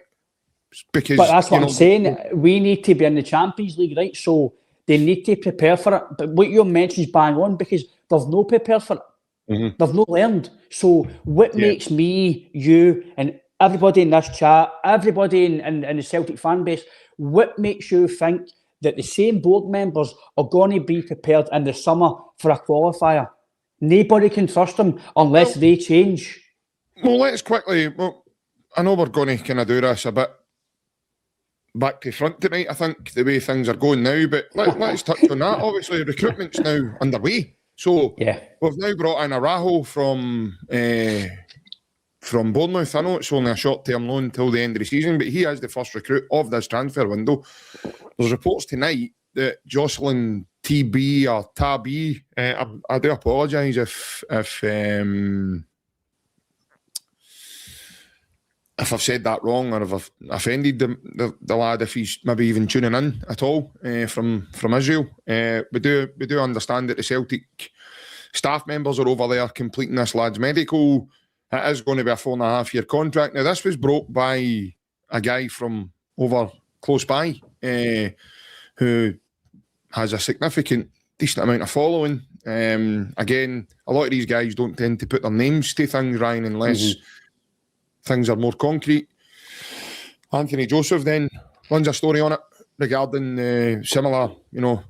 Because, but that's what I'm saying. We need to be in the Champions League, right? So they need to prepare for it. But what you mentioned is bang on, because they've no prepared for it. Mm-hmm. They've no learned. So what makes me, you, and everybody in this chat, everybody in the Celtic fan base, what makes you think that the same board members are going to be prepared in the summer for a qualifier? Nobody can trust them unless they change. Well, let's quickly... Well, I know we're going to kind of do this a bit back to front tonight, I think, the way things are going now, but let's touch on that. Obviously, recruitment's now underway. So we've now brought in Arajo from Bournemouth. I know it's only a short-term loan till the end of the season, but he is the first recruit of this transfer window. There's reports tonight that Jocelyn TB or Tabi, I do apologise if I've said that wrong or if I've offended the lad, if he's maybe even tuning in at all from Israel. We do understand that the Celtic staff members are over there completing this lad's medical. It is going to be a 4.5-year contract. Now, this was brought by a guy from over close by who has a significant, decent amount of following. Again, a lot of these guys don't tend to put their names to things, Ryan, unless things are more concrete. Anthony Joseph then runs a story on it. regarding similar,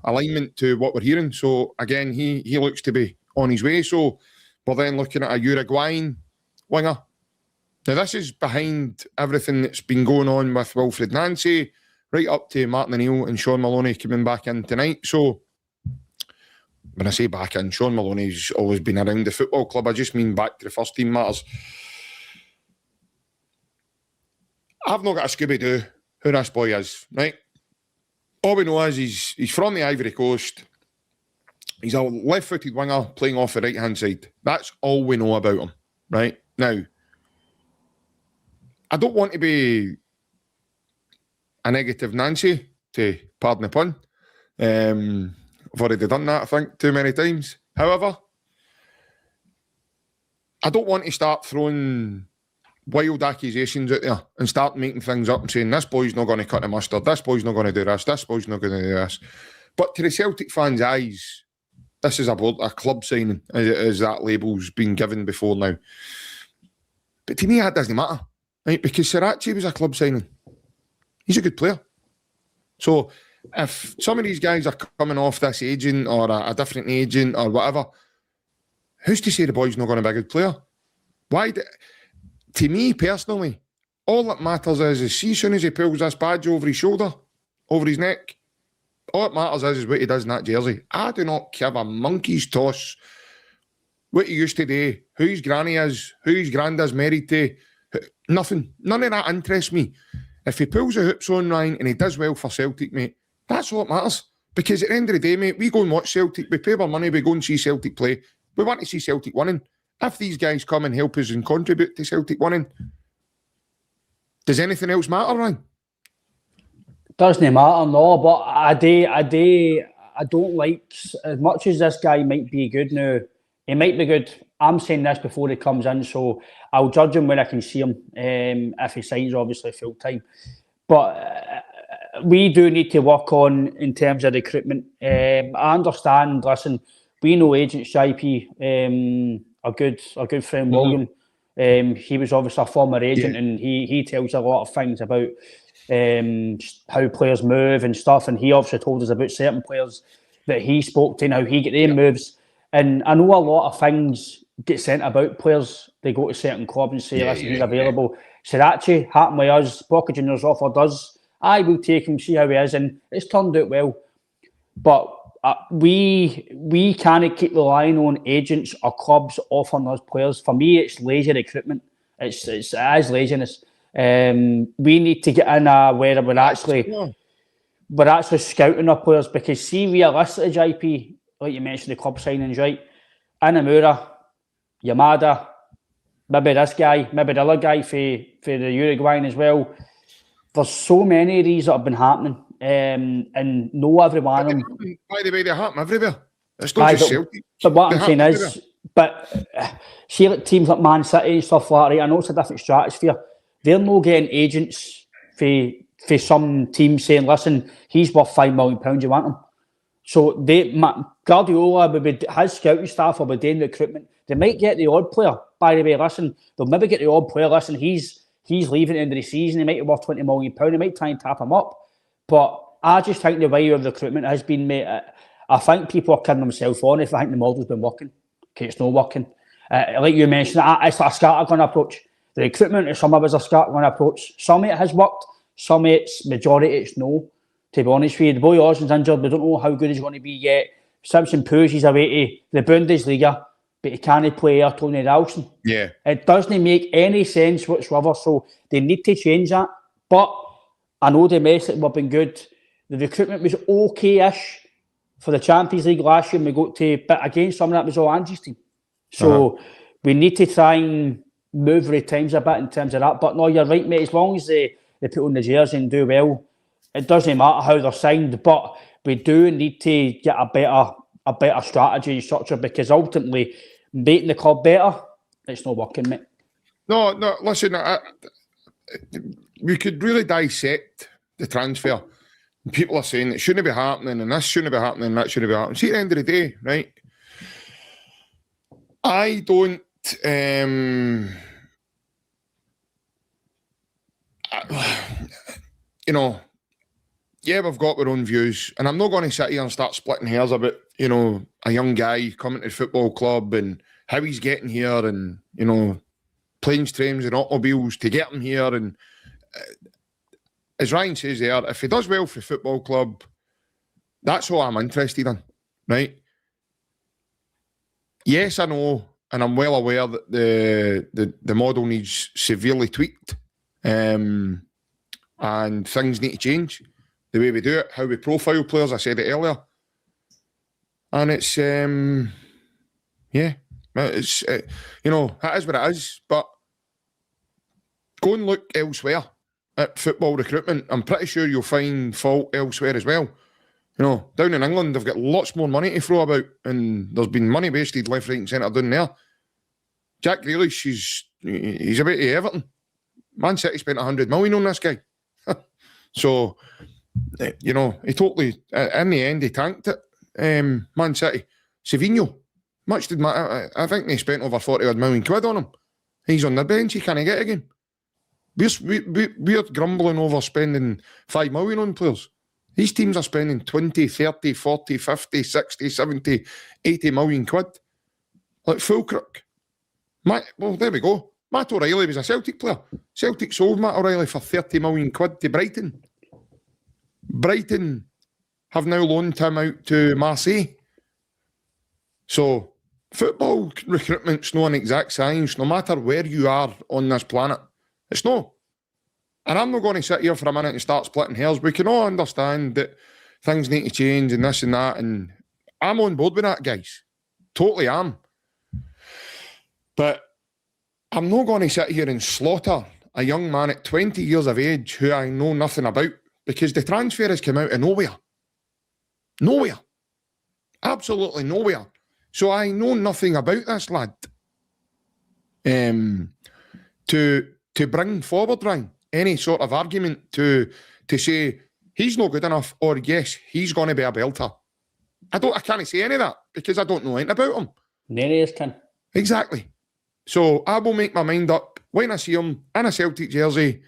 alignment to what we're hearing. So again, he looks to be on his way. So we're then looking at a Uruguayan winger. Now this is behind everything that's been going on with Wilfried Nancy, right up to Martin Neill and Sean Maloney coming back in tonight. So when I say back in, Sean Maloney's always been around the football club. I just mean back to the first team matters. I've not got a Scooby-Doo who this boy is, right? All we know is he's from the Ivory Coast. He's a left-footed winger playing off the right-hand side. That's all we know about him, right? Now, I don't want to be a negative Nancy, to pardon the pun. I've already done that, I think, too many times. However, I don't want to start throwing wild accusations out there and start making things up and saying, this boy's not going to cut the mustard, this boy's not going to do this, this boy's not going to do this. But to the Celtic fans' eyes, this is a club signing, as that label's been given before now. But to me, that doesn't matter, right? Because Sriracha was a club signing. He's a good player. So if some of these guys are coming off this agent or a different agent or whatever, who's to say the boy's not going to be a good player? To me, personally, all that matters is see, as soon as he pulls this badge over his shoulder, over his neck, all that matters is what he does in that jersey. I do not give a monkey's toss what he used to do, who his granny is, who his granddad's married to. Nothing. None of that interests me. If he pulls the hoops on, Ryan, and he does well for Celtic, mate, that's all that matters. Because at the end of the day, mate, we go and watch Celtic, we pay our money, we go and see Celtic play. We want to see Celtic winning. If these guys come and help us and contribute to Celtic winning, does anything else matter, Ryan? Doesn't matter, no, but I don't like, as much as this guy might be good now, he might be good. I'm saying this before he comes in, so I'll judge him when I can see him, if he signs, obviously, full time. But we do need to work on, in terms of recruitment. I understand, listen, we know agents, JP, a good friend, William. He was obviously a former agent, and he tells a lot of things about how players move and stuff, and he obviously told us about certain players that he spoke to and how he get their moves. And I know a lot of things get sent about players. They go to certain clubs and say, listen, he's available. Sriracha happened with us. Boca Juniors offered us. I will take him, see how he is, and it's turned out well. But we can't keep relying on agents or clubs offering us players. For me, it's lazy recruitment. It is laziness. We need to get in where we're actually scouting our players, because see, realistically, JP, like you mentioned, the club signings, right? Inamura, Yamada, maybe this guy, maybe the other guy for the Uruguayan as well. There's so many of these that have been happening, and no everyone. By the way, they happen everywhere. It's not just Celtic. But what I'm saying is, see, like teams like Man City and stuff like that, right? I know it's a different stratosphere. They're not getting agents for some teams saying, listen, he's worth £5 million, you want him? So Guardiola, his scouting staff will be doing recruitment. They might get the odd player. By the way, listen, they'll maybe get the odd player. Listen, he's leaving at the end of the season. He might be worth £20 million. They might try and tap him up. But I just think the way of recruitment has been, mate, I think people are kidding themselves on if I think the model's been working. Okay, it's not working. Like you mentioned, it's like a scattergun approach. The recruitment of some of us a scattergun approach. Some of it has worked. Some of it's, majority it's no. To be honest with you, the boy Orson's injured. We don't know how good he's going to be yet. Simpson Poo's away to the Bundesliga, but he can't play Tony Ralston. Yeah. It doesn't make any sense whatsoever, so they need to change that. But I know domestic have been good. The recruitment was okay-ish for the Champions League last year, and we got to, but again, some of that was all Angie's team. So we need to try and move the times a bit in terms of that. But no, you're right, mate. As long as they put on the jersey and do well, it doesn't matter how they're signed, but we do need to get a better strategy and structure, because ultimately making the club better, it's not working, mate. No, listen, we could really dissect the transfer. People are saying it shouldn't be happening, and this shouldn't be happening, and that shouldn't be happening. See, at the end of the day, right, I don't yeah, we've got our own views, and I'm not going to sit here and start splitting hairs about, you know, a young guy coming to the football club and how he's getting here, and, you know, planes, trains, and automobiles to get him here. And as Ryan says there, if he does well for the football club, that's all I'm interested in, right? Yes, I know, and I'm well aware that the model needs severely tweaked, and things need to change. The way we do it, how we profile players, I said it earlier. And it's, you know, that is what it is. But go and look elsewhere at football recruitment. I'm pretty sure you'll find fault elsewhere as well. You know, down in England, they've got lots more money to throw about, and there's been money wasted left, right and centre down there. Jack Grealish, he's about to Everton. Man City spent 100 million on this guy. So, you know, he totally, in the end, he tanked it. Man City. Savinho, much did matter. I think they spent over 40 odd million quid on him. He's on the bench, he can't get again. We're grumbling over spending 5 million on players. These teams are spending 20, 30, 40, 50, 60, 70, 80 million quid. Like Fulcrook. Well, there we go. Matt O'Reilly was a Celtic player. Celtic sold Matt O'Reilly for 30 million quid to Brighton. Brighton have now loaned him out to Marseille. So, football recruitment's not an exact science, no matter where you are on this planet. It's not. And I'm not going to sit here for a minute and start splitting hairs. We can all understand that things need to change and this and that, and I'm on board with that, guys. Totally am. But I'm not going to sit here and slaughter a young man at 20 years of age who I know nothing about, because the transfer has come out of nowhere. Nowhere. Absolutely nowhere. So I know nothing about this lad. To bring forward, Ryan, any sort of argument to say he's not good enough, or yes, he's going to be a belter. I can't say any of that because I don't know anything about him. None of us can. Exactly. So I will make my mind up when I see him in a Celtic jersey,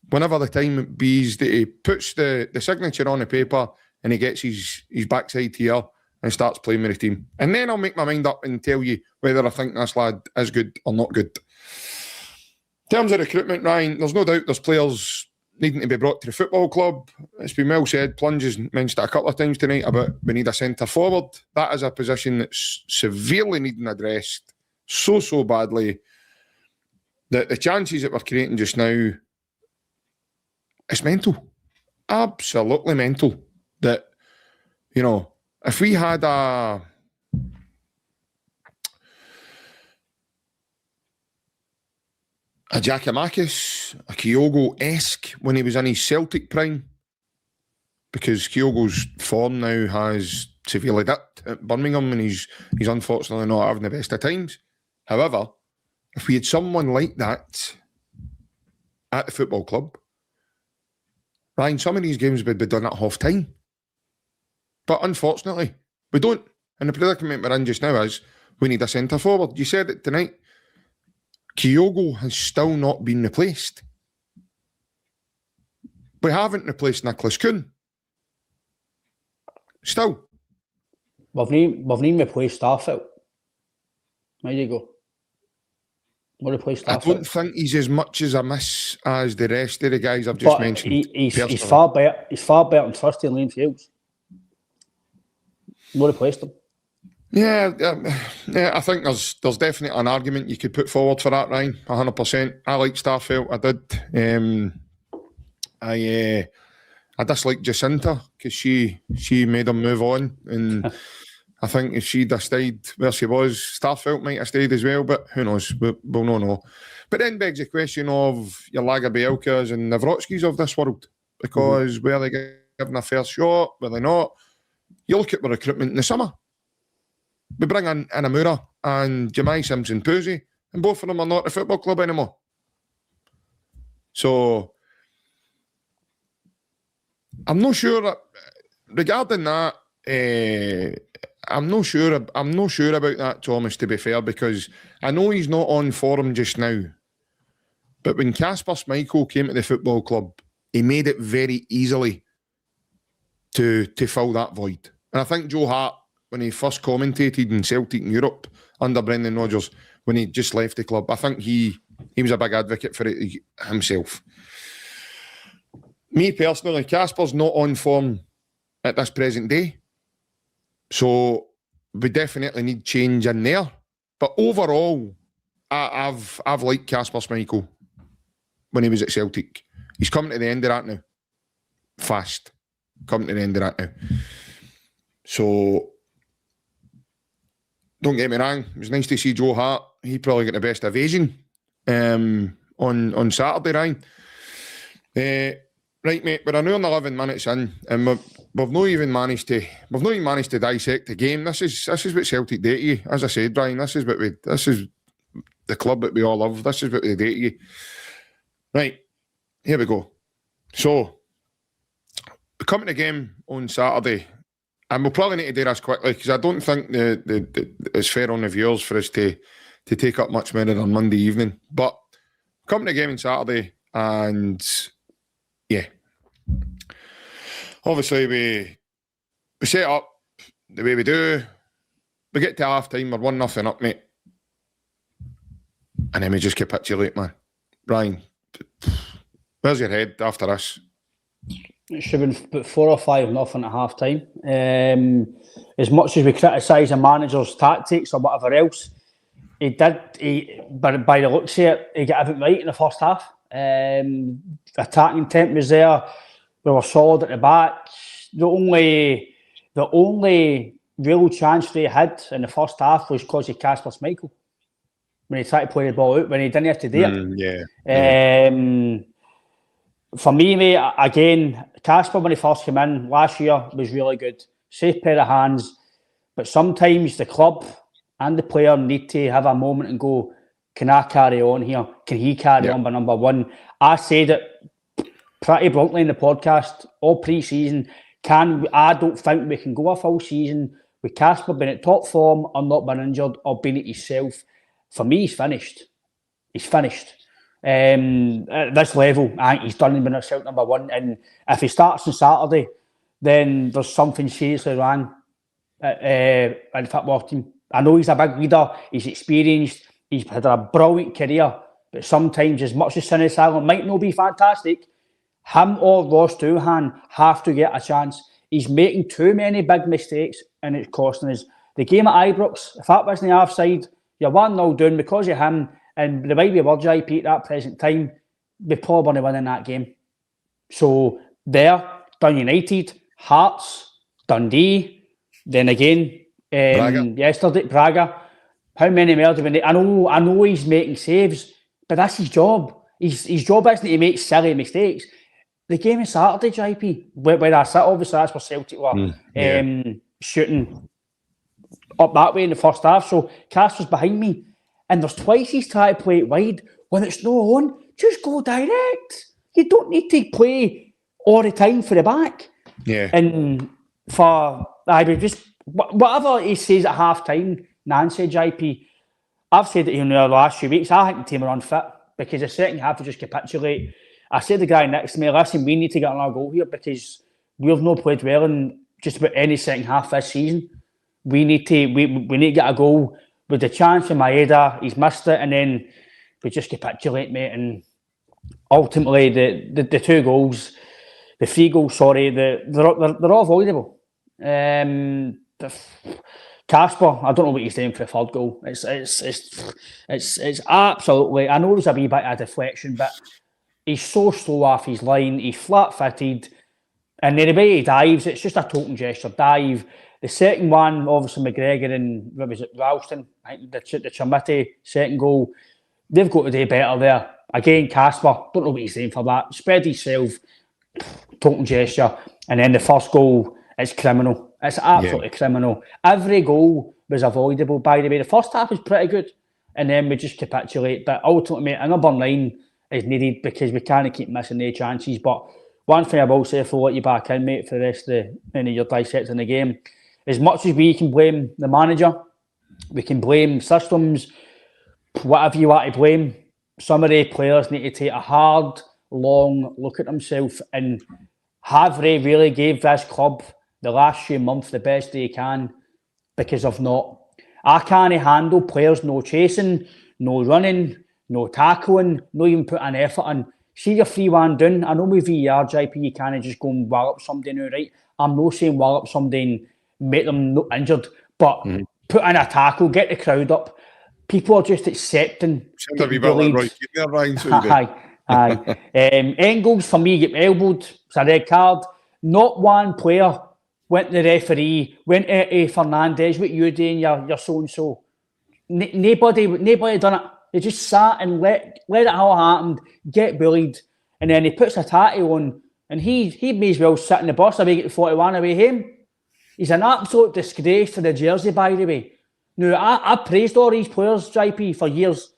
whenever the time it be, that he puts the signature on the paper and he gets his backside here and starts playing with the team. And then I'll make my mind up and tell you whether I think this lad is good or not good. In terms of recruitment, Ryan, there's no doubt there's players needing to be brought to the football club. It's been well said. Plunge has mentioned it a couple of times tonight about we need a centre forward. That is a position that's severely needing addressed so badly that the chances that we're creating just now, it's mental. Absolutely mental. That, you know, if we had a Giacomakis, a Kyogo-esque when he was in his Celtic prime, because Kyogo's form now has severely dipped at Birmingham and he's unfortunately not having the best of times. However, if we had someone like that at the football club, Ryan, some of these games would be done at half-time. But unfortunately, we don't. And the predicament we're in just now is we need a centre forward. You said it tonight. Kyogo has still not been replaced. We haven't replaced Nicholas Kuhn. Still. We've not replaced Starfield. There you go. We'll replace Starfield. I don't think he's as much as a miss as the rest of the guys I've just mentioned. He's far better. He's far better than Trusty and Liam Fields. We'll replace them. Yeah, I think there's definitely an argument you could put forward for that, Ryan. 100%. I like Starfield. I did. I dislike Jacinta because she made him move on, and I think if she'd have stayed where she was, Starfield might have stayed as well. But who knows? We'll not know. But then begs the question of your Lagerbielkas and Navrotskis of this world, because were they given a fair shot? Were they not? You look at the recruitment in the summer. We bring in Inamura and Jemai Simpson-Puzzi, and both of them are not at the football club anymore. So I'm not sure that, regarding that. I'm not sure about that, Thomas, to be fair, because I know he's not on form just now. But when Kasper Schmeichel came to the football club, he made it very easily to fill that void. And I think Joe Hart, when he first commentated in Celtic in Europe under Brendan Rodgers, when he just left the club, I think he was a big advocate for it himself. Me personally, Casper's not on form at this present day. So we definitely need change in there. But overall, I've liked Casper Schmeichel when he was at Celtic. He's coming to the end of that now. Fast. Coming to the end of that now. So, don't get me wrong, it was nice to see Joe Hart. He probably got the best evasion on Saturday, Ryan. Right, mate, we're an hour and 11 minutes in, and we've not even managed to dissect the game. This is what Celtic do to you. As I said, Brian, this is the club that we all love. This is what they do to you. Right, here we go. So, we come to the game on Saturday, and we'll probably need to do this quickly because I don't think it's fair on the viewers for us to take up much more than Monday evening. But come to the game on Saturday, and yeah, obviously we set up the way we do. We get to half time, we're 1-0 up, mate, and then we just capitulate, man. Brian, where's your head after this? It should have been 4 or 5-0 at half time. As much as we criticise the manager's tactics or whatever else, but by the looks of it, he got everything right in the first half. Attacking intent was there. We were solid at the back. The only real chance they had in the first half was because of Casper Schmeichel when he tried to play the ball out when he didn't have to do it. For me, mate, again, Casper, when he first came in last year, was really good. Safe pair of hands. But sometimes the club and the player need to have a moment and go, can I carry on here? Can he carry on by number one? I said it pretty bluntly in the podcast all pre-season. I don't think we can go a full season with Casper being at top form or not being injured or being at himself. For me, he's finished. He's finished. At this level, I think he's done being at Celtic number one. And if he starts on Saturday, then there's something seriously wrong in the football team. I know he's a big leader, he's experienced, he's had a brilliant career, but sometimes, as much as Sinny Silent might not be fantastic, him or Ross Doohan have to get a chance. He's making too many big mistakes and it's costing us. The game at Ibrox, if that wasn't offside, you're 1-0 down because of him. And the way we were, JP, at that present time, we probably wouldn't win in that game. So there, Dun United, Hearts, Dundee, then again, yesterday, Braga. How many more do we need? I know he's making saves, but that's his job. His job isn't to make silly mistakes. The game is Saturday, JP, where I sit, obviously that's where Celtic were shooting up that way in the first half. So Casper's behind me. And there's twice he's tried to play it wide. When it's not on, just go direct. You don't need to play all the time for the back. Yeah. And just whatever he says at half time, Nancy, JP, I've said it in the last few weeks, I think the team are unfit because the second half will just capitulate. I said to the guy next to me, listen, we need to get another goal here because we've not played well in just about any second half this season. We need to get a goal. With the chance from Maeda, he's missed it, and then we just capitulate, mate. And ultimately, the 2 goals, the 3 goals, sorry, they're all avoidable. Casper, I don't know what he's doing for the 3rd goal. It's absolutely. I know there's a wee bit of deflection, but he's so slow off his line. He's flat-footed, and the way he dives, it's just a token gesture dive. The second one, obviously McGregor and what was it, Ralston, I think the Chamiti second goal, they've got to do better there. Again, Casper, don't know what he's doing for that. Spread himself, total gesture. And then the first goal, it's criminal. It's absolutely criminal. Every goal was avoidable, by the way. The first half was pretty good. And then we just capitulate. But ultimately, mate, another line is needed because we can't keep missing their chances. But one thing I will say before I let you back in, mate, for the rest of your dissecting the game, as much as we can blame the manager, we can blame systems, whatever you want to blame, some of the players need to take a hard, long look at themselves and have they really gave this club the last few months the best they can? Because of not. I can't handle players no chasing, no running, no tackling, no even putting an effort in. See your 3-1 down. I know with VAR, JP, you can't just go and wallop somebody now, right? I'm not saying wallop somebody and make them not injured, but put in a tackle, get the crowd up. People are just accepting. Seems a wee bit like Roy Keane there, Ryan. Aye. Engels, for me, get elbowed. It's a red card. Not one player went to the referee, went to Fernandes, what you doing, you're so-and-so. Nobody done it. They just sat and let it all happen, get bullied, and then he puts a tattoo on, and he may as well sit in the bus away, get 41 away home. He's an absolute disgrace to the jersey, by the way. Now, I praised all these players, JP, for years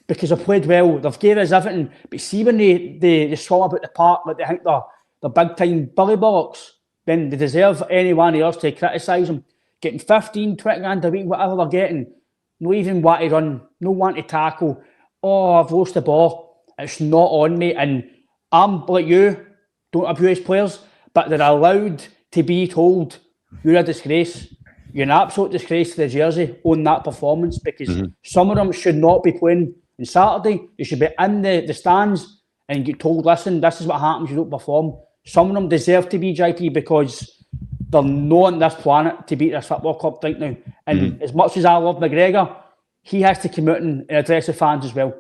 because they've played well. They've gave us everything. But see when they swallow about the park, like they think they're big-time bully bollocks, then they deserve anyone else to criticise them. Getting 15, 20 grand a week, whatever they're getting, no even want to run, no want to tackle. Oh, I've lost the ball. It's not on me. And I'm like you, don't abuse players, but they're allowed to be told, you're a disgrace. You're an absolute disgrace to the jersey on that performance, because some of them should not be playing on Saturday. You should be in the stands and get told, listen, this is what happens, you don't perform. Some of them deserve to be, JP, because they're not on this planet to beat this football club right now. And as much as I love McGregor, he has to come out and address the fans as well.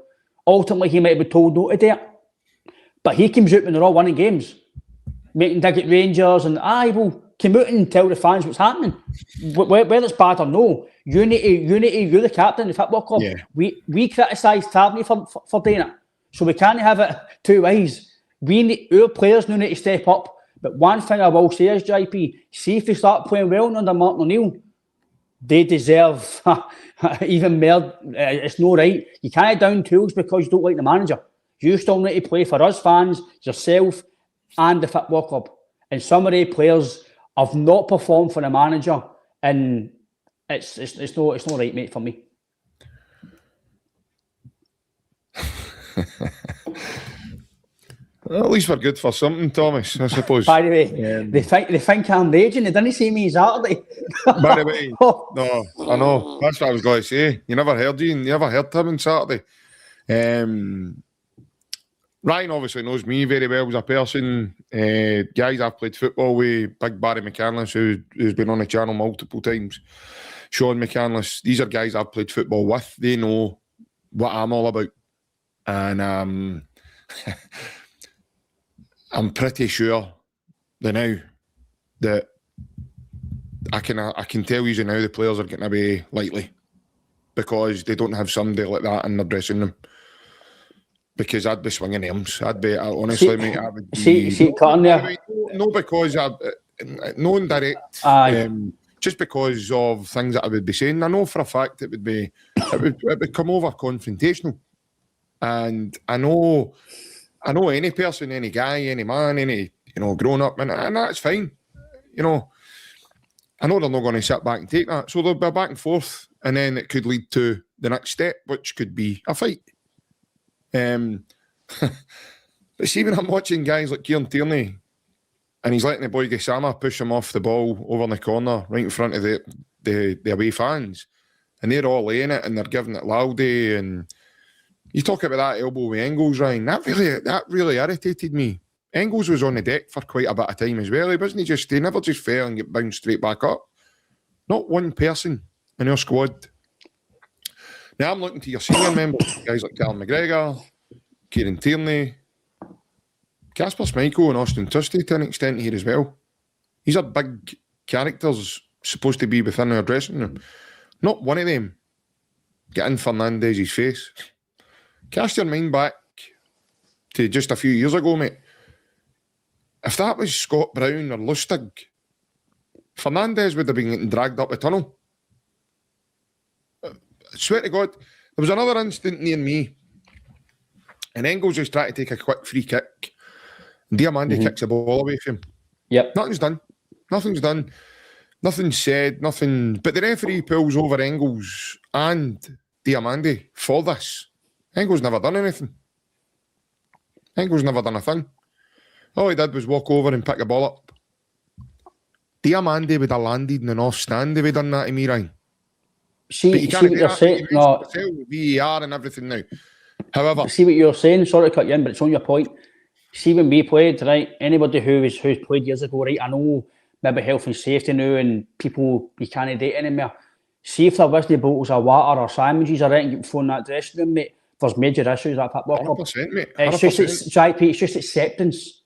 Ultimately, he might have been told no to do it, but he comes out when they're all winning games, making dig at Rangers, and will come out and tell the fans what's happening. Whether it's bad or no, unity, you're the captain of the football club. Yeah. We criticise Tarney for doing it, so we can't have it two ways. Our players need to step up. But one thing I will say is, JP, see if they start playing well under Martin O'Neill, they deserve even more. It's not right. You can't down tools because you don't like the manager. You still need to play for us fans, yourself, and the football club. And some of the players have not performed for the manager, and it's not right, mate, for me. Well, at least we're good for something, Thomas, I suppose. By the way, they think I'm raging. They didn't see me Saturday. By the way, no, I know. That's what I was going to say. You never heard him on Saturday. Ryan obviously knows me very well as a person. Guys I've played football with, Big Barry McCandless, who's been on the channel multiple times. Sean McCandless. These are guys I've played football with. They know what I'm all about. And I'm pretty sure now that I can tell you now the players are getting to be lightly because they don't have somebody like that in their dressing room. Because I'd be swinging arms. Honestly, mate, I would be... See cutting there? No, because no indirect. Just because of things that I would be saying. I know for a fact it would come over confrontational. And I know any person, any guy, any man, any, grown up, and that's fine. I know they're not going to sit back and take that. So they'll be back and forth, and then it could lead to the next step, which could be a fight. But see, when I'm watching guys like Kieran Tierney, and he's letting the boy Gassama push him off the ball over in the corner, right in front of the away fans, and they're all laying it, and they're giving it loudy, and you talk about that elbow with Engels, Ryan. That really irritated me. Engels was on the deck for quite a bit of time as well. He never just fell and get bounced straight back up. Not one person in our squad. Now I'm looking to your senior members, guys like Callum McGregor, Kieran Tierney, Casper Schmeichel and Austin Tusty to an extent here as well. These are big characters supposed to be within our dressing room. Not one of them get in Fernandes' face. Cast your mind back to just a few years ago, mate. If that was Scott Brown or Lustig, Fernandes would have been getting dragged up the tunnel. I swear to God, there was another incident near me, and Engels was trying to take a quick free kick. Diamandi kicks the ball away from him. Yep. Nothing's done. Nothing's said. Nothing. But the referee pulls over Engels and Diamandi for this. Engels never done anything. Engels never done a thing. All he did was walk over and pick a ball up. Diamande would have landed in the north stand if he'd done that to me, Ryan. See what you're saying. No, VAR and everything now. However, see what you're saying. Sorry to cut you in, but it's on your point. See when we played, right? Anybody who's played years ago, right? I know maybe health and safety now, and people you can't date anymore. See if there wasn't bottles of water or sandwiches or anything thrown in that dressing room, mate. There's major issues at that football club. 100%, mate. 100%. It's just acceptance.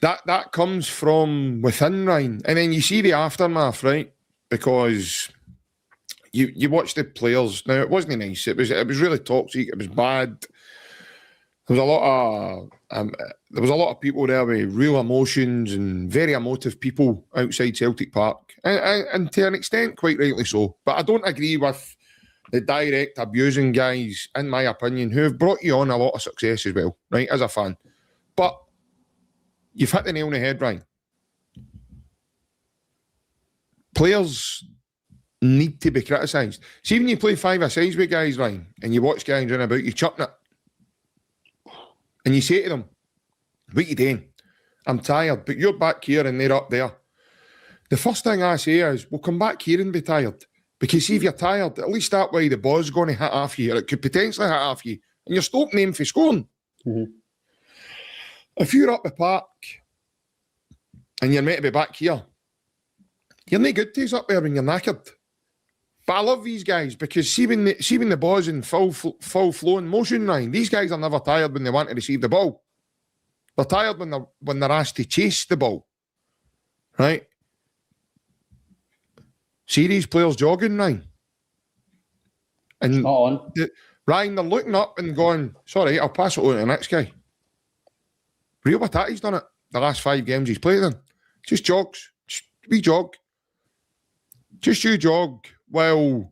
That comes from within, Ryan, and then you see the aftermath, right? Because you watch the players. Now it wasn't nice. It was really toxic. It was bad. There was a lot of people there with real emotions and very emotive people outside Celtic Park, and to an extent, quite rightly so. But I don't agree with the direct abusing guys, in my opinion, who have brought you on a lot of success as well, right, as a fan. But you've hit the nail on the head, Ryan. Players need to be criticised. See, when you play 5-a-sides with guys, Ryan, and you watch guys run about, you chucking it. And you say to them, what you doing? I'm tired, but you're back here and they're up there. The first thing I say is, well, come back here and be tired. Because see, if you're tired, at least that way the ball's going to hit off you, or it could potentially hit off you, and you're stopping them for scoring. Mm-hmm. If you're up the park and you're meant to be back here, you're not good to us up there when you're knackered. But I love these guys because see when the ball's in full flowing motion, Ryan, these guys are never tired when they want to receive the ball. They're tired when they're asked to chase the ball. Right? See these players jogging, Ryan. And Ryan, they're looking up and going, sorry, I'll pass it on to the next guy. Real Batati's done it the last 5 games he's played in. Just jogs. We jog. Just you jog while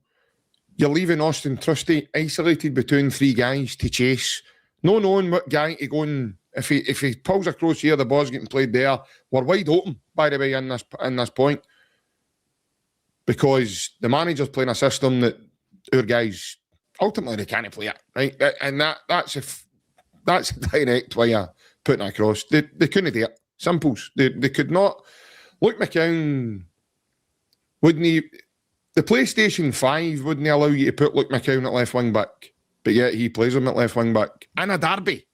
you're leaving Austin Trusty isolated between 3 guys to chase. No knowing what guy to go and if he pulls across here, the ball's getting played there. We're wide open, by the way, in this point. Because the manager's playing a system that our guys ultimately they can't play it, right? And that's a direct way of putting it across. They couldn't do it. Simples. They could not. Luke McCown wouldn't he? The PlayStation 5 wouldn't allow you to put Luke McCown at left wing back, but yet he plays him at left wing back in a derby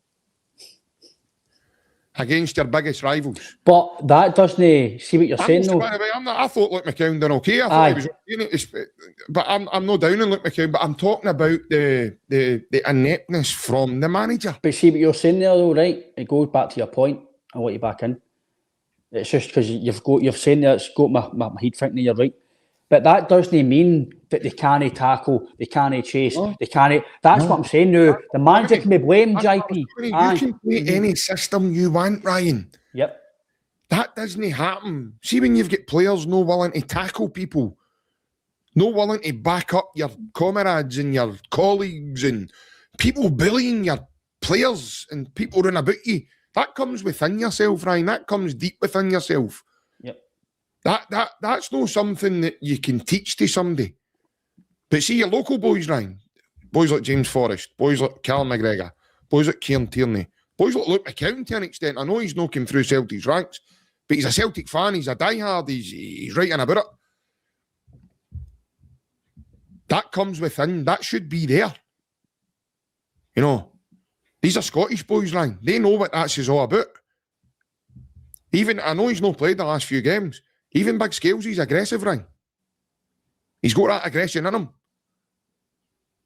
against your biggest rivals. But that doesn't see what you're saying though. I thought Luke McCown done okay. I thought he was, but I'm not down on Luke McCown. But I'm talking about the ineptness from the manager. But see what you're saying there though, right? It goes back to your point. I'll let you back in. It's just because you've saying that it's got my head thinking you're right. But that doesn't mean that they can't tackle, they can't chase, they can't. That's what I'm saying now. The manager can be blamed, JP. You can play any system you want, Ryan. Yep. That doesn't happen. See, when you've got players no willing to tackle people, no willing to back up your comrades and your colleagues and people bullying your players and people run about you, that comes within yourself, Ryan. That comes deep within yourself. Yep. That's not something that you can teach to somebody. But see your local boys, Ryan, boys like James Forrest, boys like Callum McGregor, boys like Kieran Tierney, boys like Luke McCown to an extent. I know he's not come through Celtic's ranks, but he's a Celtic fan, he's a diehard, he's writing about it. That comes within, that should be there. You know, these are Scottish boys, Ryan. They know what that's all about. Even, I know he's not played the last few games. Even Big Scales, he's aggressive, Ryan. He's got that aggression in him.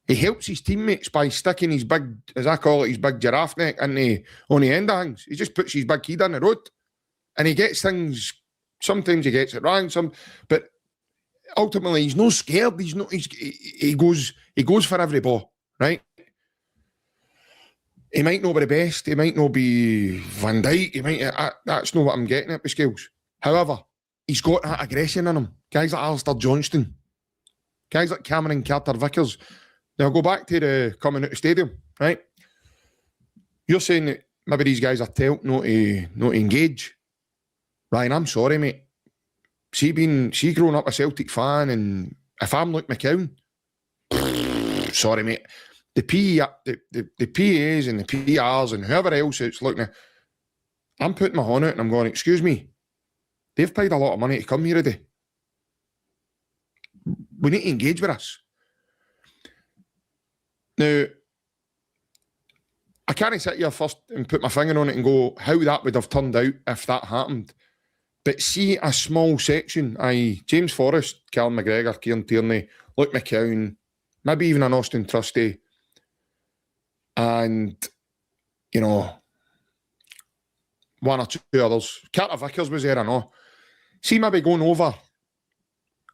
He helps his teammates by sticking his big, as I call it, his big giraffe neck on the end of things. He just puts his big head on the road. And he gets things, sometimes he gets it wrong, but ultimately he's not scared. He goes for every ball, right? He might not be the best. He might not be Van Dijk. That's not what I'm getting at with Scales. However, he's got that aggression in him. Guys like Alistair Johnston. Guys like Cameron Carter-Vickers. Now, go back to the coming out of the stadium, right? You're saying that maybe these guys are told not to engage. Ryan, I'm sorry, mate. She growing up a Celtic fan, and if I'm Luke McCown, sorry, mate. the PAs and the PRs and whoever else it's looking at, I'm putting my hand out and I'm going, excuse me, they've paid a lot of money to come here today. We need to engage with us. Now, I can't sit here first and put my finger on it and go, how that would have turned out if that happened. But see a small section, James Forrest, Callum McGregor, Kieran Tierney, Luke McCown, maybe even an Austin Trusty, and, you know, one or two others. Carter Vickers was there, I know. See maybe going over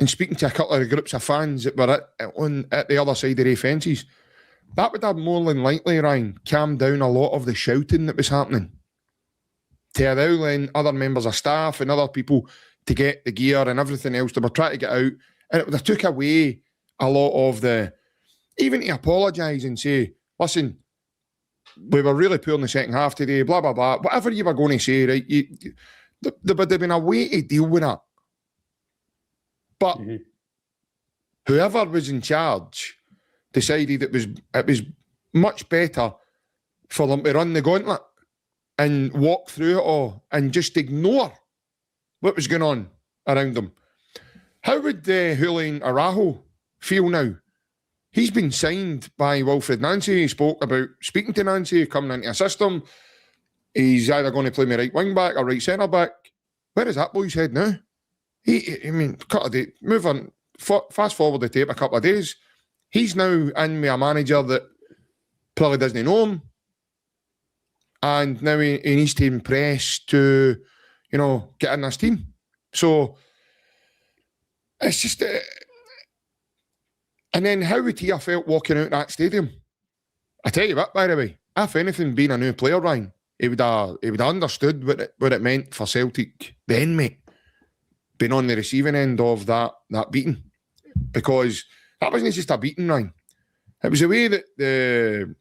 and speaking to a couple of groups of fans that were at the other side of the fences. That would have more than likely, Ryan, calmed down a lot of the shouting that was happening. To allow then other members of staff and other people to get the gear and everything else they were trying to get out. And it would have took away a lot of the... Even to apologise and say, listen, we were really poor in the second half today, blah, blah, blah. Whatever you were going to say, right? There would have been a way to deal with that. But whoever was in charge decided it was much better for them to run the gauntlet and walk through it all and just ignore what was going on around them. How would Julian Araujo feel now? He's been signed by Wilfried Nancy. He spoke about speaking to Nancy, coming into a system. He's either going to play me right wing back or right centre back. Where is that boy's head now? Move on. Fast forward the tape a couple of days. He's now in with a manager that probably doesn't know him. And now he needs to impress to, you know, get in this team. So, it's just... and then how would he have felt walking out that stadium? I tell you what, by the way, if anything, being a new player, Ryan, he would have understood what it meant for Celtic then, mate, being on the receiving end of that beating. Because that wasn't just a beating, Ryan. It was the way that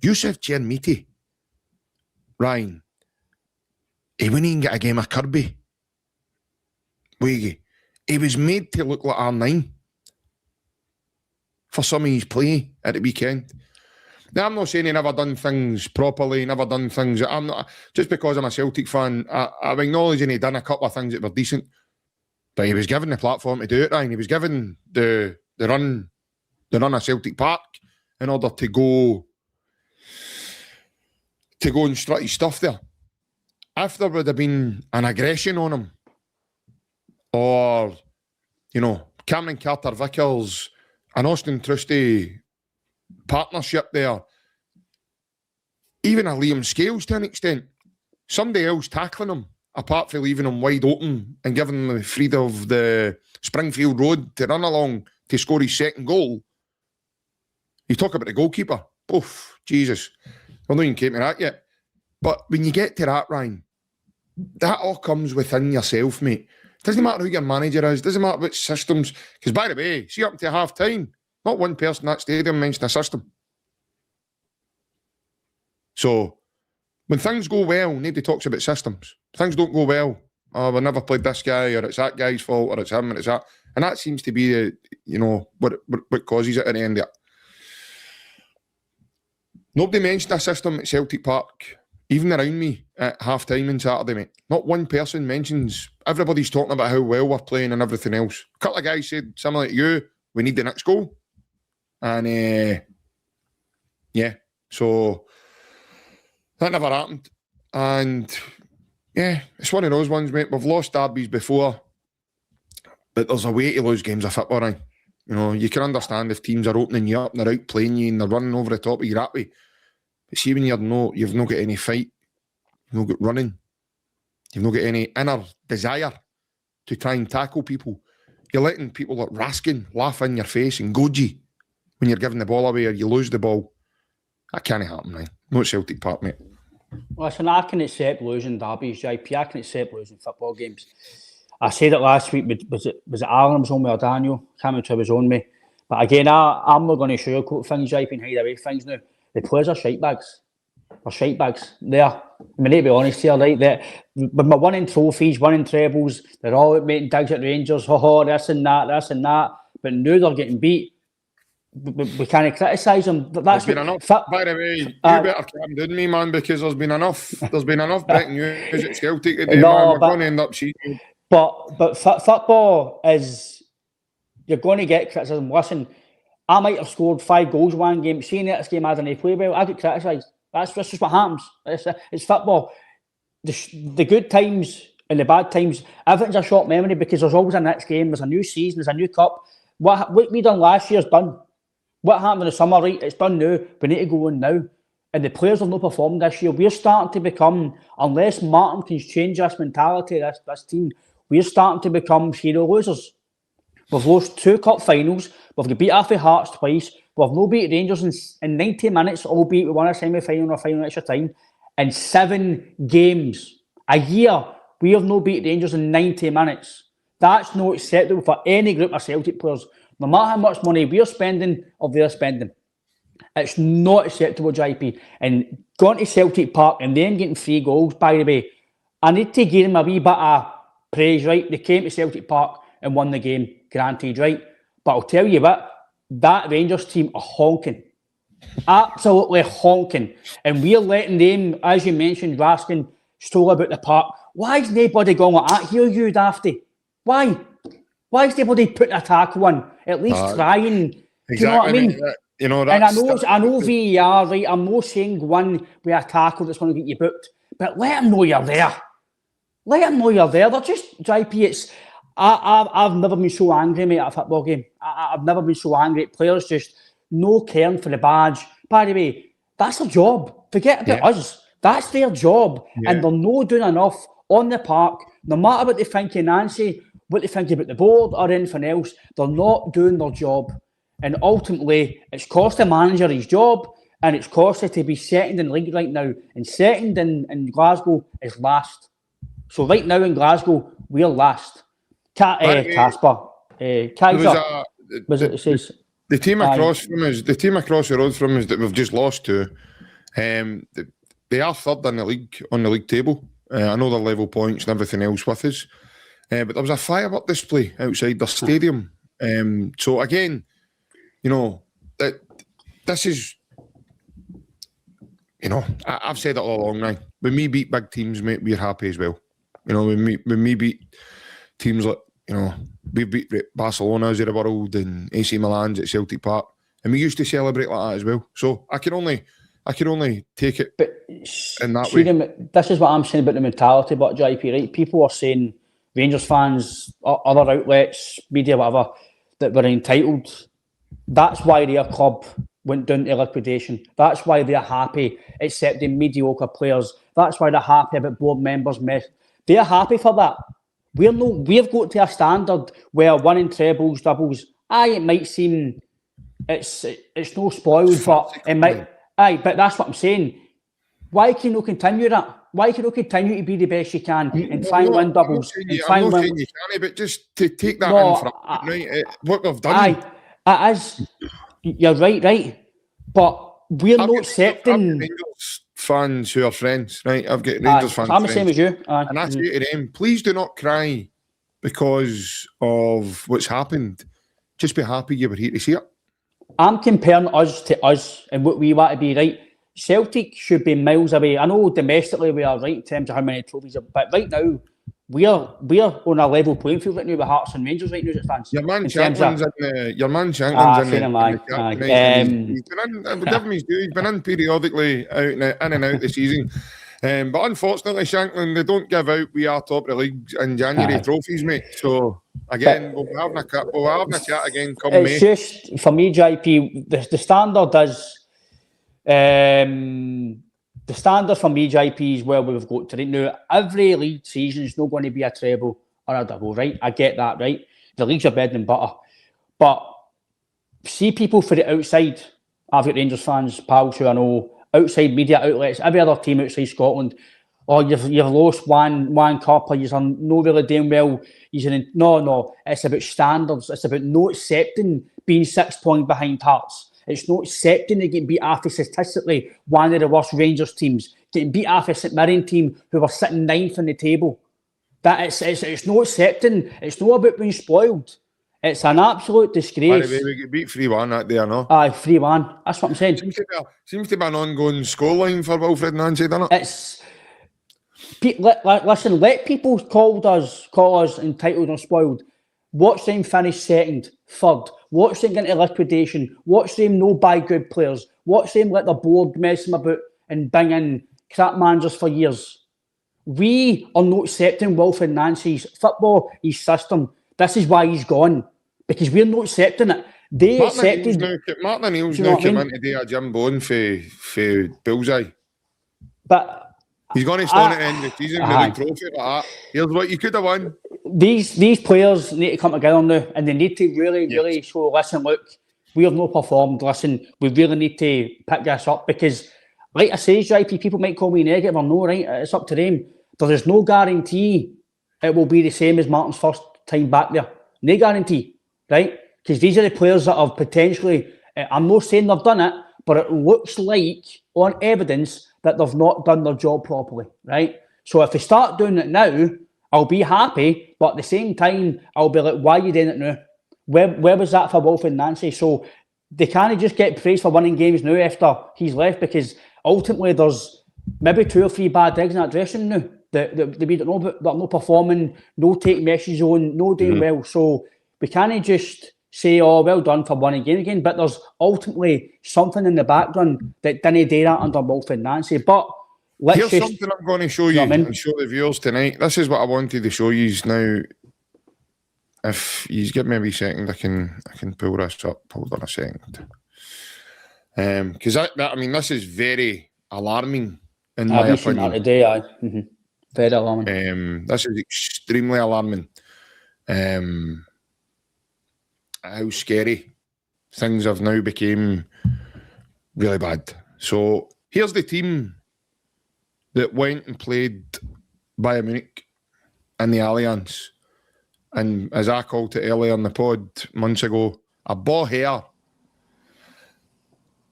Yusuf Chermiti, Ryan, he wouldn't even get a game of Kirby. He was made to look like R9 for some of his play at the weekend. Now, I'm not saying he never done things properly, never done things. I'm not, just because I'm a Celtic fan, I'm acknowledging he done a couple of things that were decent, but he was given the platform to do it, Ryan. He was given the run of Celtic Park in order to go and strut his stuff there. If there would have been an aggression on him, or, Cameron Carter-Vickers and Austin Trusty partnership there, even a Liam Scales to an extent, somebody else tackling him, apart from leaving him wide open and giving him the freedom of the Springfield Road to run along to score his second goal. You talk about the goalkeeper. Oof, Jesus. I don't even came to that yet. But when you get to that, Ryan, that all comes within yourself, mate. Doesn't matter who your manager is, doesn't matter which systems. Because, by the way, see up to half time, not one person in that stadium mentioned a system. So, when things go well, nobody talks about systems. Things don't go well. Oh, we never played this guy, or it's that guy's fault, or it's him, and it's that. And that seems to be, what causes it at the end of it. Nobody mentioned a system at Celtic Park, even around me at half-time on Saturday, mate. Not one person mentions. Everybody's talking about how well we're playing and everything else. A couple of guys said, similar to you, we need the next goal. And, so that never happened. And, it's one of those ones, mate. We've lost derbies before, but there's a way to lose games of football, right? You can understand if teams are opening you up and they're out playing you and they're running over the top of you that way. But see, when you've not got any fight, you've not got running, you've not got any inner desire to try and tackle people, you're letting people like Raskin laugh in your face and goad you when you're giving the ball away or you lose the ball. That can't happen, right? Not Celtic Park, mate. Listen, I can accept losing derbies, JP. I can accept losing football games. I said it last week. Was it Alan was on me or Daniel? Can't remember who was on me. But again, I'm not going to sugarcoat things, JP, and hide away things now. The players are shite bags. They're shite bags. There. I mean, to be honest here, right? When we're winning trophies, winning trebles, they're all making digs at Rangers. This and that. But now they're getting beat. we can't criticise them. That's been enough. By the way, you better calm down, me man, because there's been enough breaking news at Celtic today, man. We're going to end up cheating. But football is, you're going to get criticism. Listen, I might have scored 5 goals one game. Seeing this game I didn't play well, I get criticised. That's just what happens. It's football. The good times and the bad times, everything's a short memory because there's always a next game. There's a new season. There's a new cup. What we done last year's done. What happened in the summer, right? It's done now. We need to go on now. And the players have not performed this year. We're starting to become, unless Martin can change this mentality, this team, we're starting to become hero losers. We've lost 2 cup finals. We've got beat Affy Hearts twice. We've no beat Rangers in 90 minutes, albeit we won a semi-final or a final extra time. In 7 games a year, we have no beat Rangers in 90 minutes. That's not acceptable for any group of Celtic players. No matter how much money we're spending or they're spending. It's not acceptable, JP. And going to Celtic Park and then getting 3 goals, by the way, I need to give them a wee bit of praise, right? They came to Celtic Park and won the game, granted, right? But I'll tell you what, that Rangers team are honking. Absolutely honking. And we're letting them, as you mentioned, Raskin, stole about the park. Why is nobody going like that here, you dafty? Why? Why is nobody putting a tackle on? At least trying. Exactly. Do you know what I mean? You know, and I know VAR, right? I'm not saying one with a tackle that's going to get you booked, but let them know you're there. Let them know you're there. They're just, JP, I've never been so angry, mate, at a football game. I've never been so angry at players just no caring for the badge. By the way, that's their job. Forget about us. That's their job. Yeah. And they're not doing enough on the park, no matter what they think of Nancy, what they think about the board or anything else, they're not doing their job. And ultimately, it's cost the manager his job, and it's cost it to be second in the league right now. And second in Glasgow is last. So right now in Glasgow, we're last. Casper. Kaiser. The team across from us, the team across the road from us that we've just lost to, they are third in the league, on the league table. I know they're level points and everything else with us. But there was a firework display outside the stadium. So again, you know, this is, you know, I've said it all along now. When we beat big teams, mate, we're happy as well. You know, when we beat teams like, you know, we beat Barcelona's of the world and AC Milan's at Celtic Park, and we used to celebrate like that as well. So I can only take it in that way. This is what I'm saying about the mentality, but JP, right? People are saying, Rangers fans, other outlets, media, whatever, that we're entitled. That's why their club went down to liquidation. That's why they're happy accepting mediocre players. That's why they're happy about board members' mess. They're happy for that. We've got to a standard where winning trebles, doubles, it might seem it's no spoiled, but it might. But that's what I'm saying. Why can you not continue that? Why can you not continue to be the best you can and try and win doubles? I'm not saying you can, but just to take that in front, right? What we've done. It is. You're right. But we're not accepting. Rangers fans who are friends, right? I've got Rangers fans. I'm the same as you. And I say to them, please do not cry because of what's happened. Just be happy you were here to see it. I'm comparing us to us and what we want to be, right? Celtic should be miles away. I know domestically we are right in terms of how many trophies, but right now we're on a level playing field right now with Hearts and Rangers right now as it stands. Your man Shanklin's in the he's been in periodically in and out the season. But unfortunately, Shanklin, they don't give out we are top of the league in January trophies, mate. So again, we'll be having a chat again come May. It's just for me, JP, the standard is the standard for me, JP, is where we've got to right now. Every league season is not going to be a treble or a double, right? I get that, right? The league's are bread and butter. But see people for the outside. I've got Rangers fans, pals who I know, outside media outlets, every other team outside Scotland. You've lost one cup, or you're not really doing well. No. It's about standards. It's about not accepting being 6 points behind Hearts. It's not accepting they get beat after statistically one of the worst Rangers teams, getting beat after St Mirren team who were sitting 9th on the table. That it's not accepting. It's not about being spoiled. It's an absolute By the disgrace. way, we get beat 3-1 that day, no? Aye, 3-1. That's what I'm saying. Seems to be an ongoing scoreline for Wilfried and Nancy, doesn't it? It's listen. Let people call us entitled or spoiled. Watch them finish second, third. Watch them get into liquidation. Watch them no buy good players. Watch them let the board mess them about and bring in crap managers for years. We are not accepting Wilfried Nancy's football, his system. This is why he's gone. Because we're not accepting it. They accepted. Martin Neill's now come in to do a Jim Bone for Bullseye. But he's going to stand at the end of the season with a trophy like that. Here's what you could have won. These players need to come together now, and they need to really show, listen, look, we have not performed. Listen, we really need to pick this up because, like I say, JP, people might call me negative or no, right? It's up to them. There's no guarantee it will be the same as Martin's first time back there. No guarantee, right? Because these are the players that have potentially, I'm not saying they've done it, but it looks like, on evidence, that they've not done their job properly, right? So if they start doing it now, I'll be happy, but at the same time, I'll be like, why are you doing it now? Where was that for Wilfried Nancy? So they can't just get praised for winning games now after he's left, because ultimately there's maybe 2 or 3 bad eggs in that dressing now that we don't know about, that are not performing, no take messages on, no doing well. So we can't just say, oh, well done for winning again, but there's ultimately something in the background that didn't do that under Wilfried Nancy. But here's something I'm going to show you and show the viewers tonight. This is what I wanted to show you now. If you give me a wee second, I can pull this up. Hold on a second. Because I mean, this is very alarming in my opinion. That today, very alarming. This is extremely alarming. How scary things have now become really bad. So here's the team that went and played Bayern Munich in the Allianz. And as I called it earlier in the pod months ago, a ball hair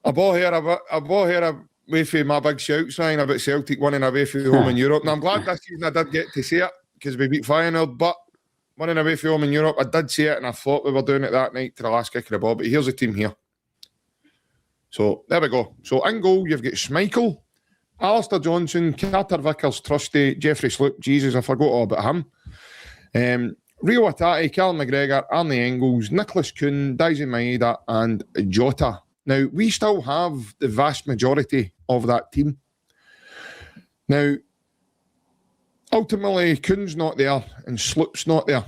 away from my big shout sign about Celtic winning away from home in Europe. And I'm glad this season I did get to say it because we beat Feyenoord, but winning away from home in Europe, I did say it and I thought we were doing it that night to the last kick of the ball. But here's the team here. So there we go. So in goal, you've got Schmeichel, Alistair Johnson, Carter Vickers, Trusty, Jeffrey Sloop. Jesus, I forgot all about him. Rio Atati, Callum McGregor, Arnie Engels, Nicholas Kuhn, Daisy Maeda and Jota. Now, we still have the vast majority of that team. Now, ultimately, Kuhn's not there and Sloop's not there.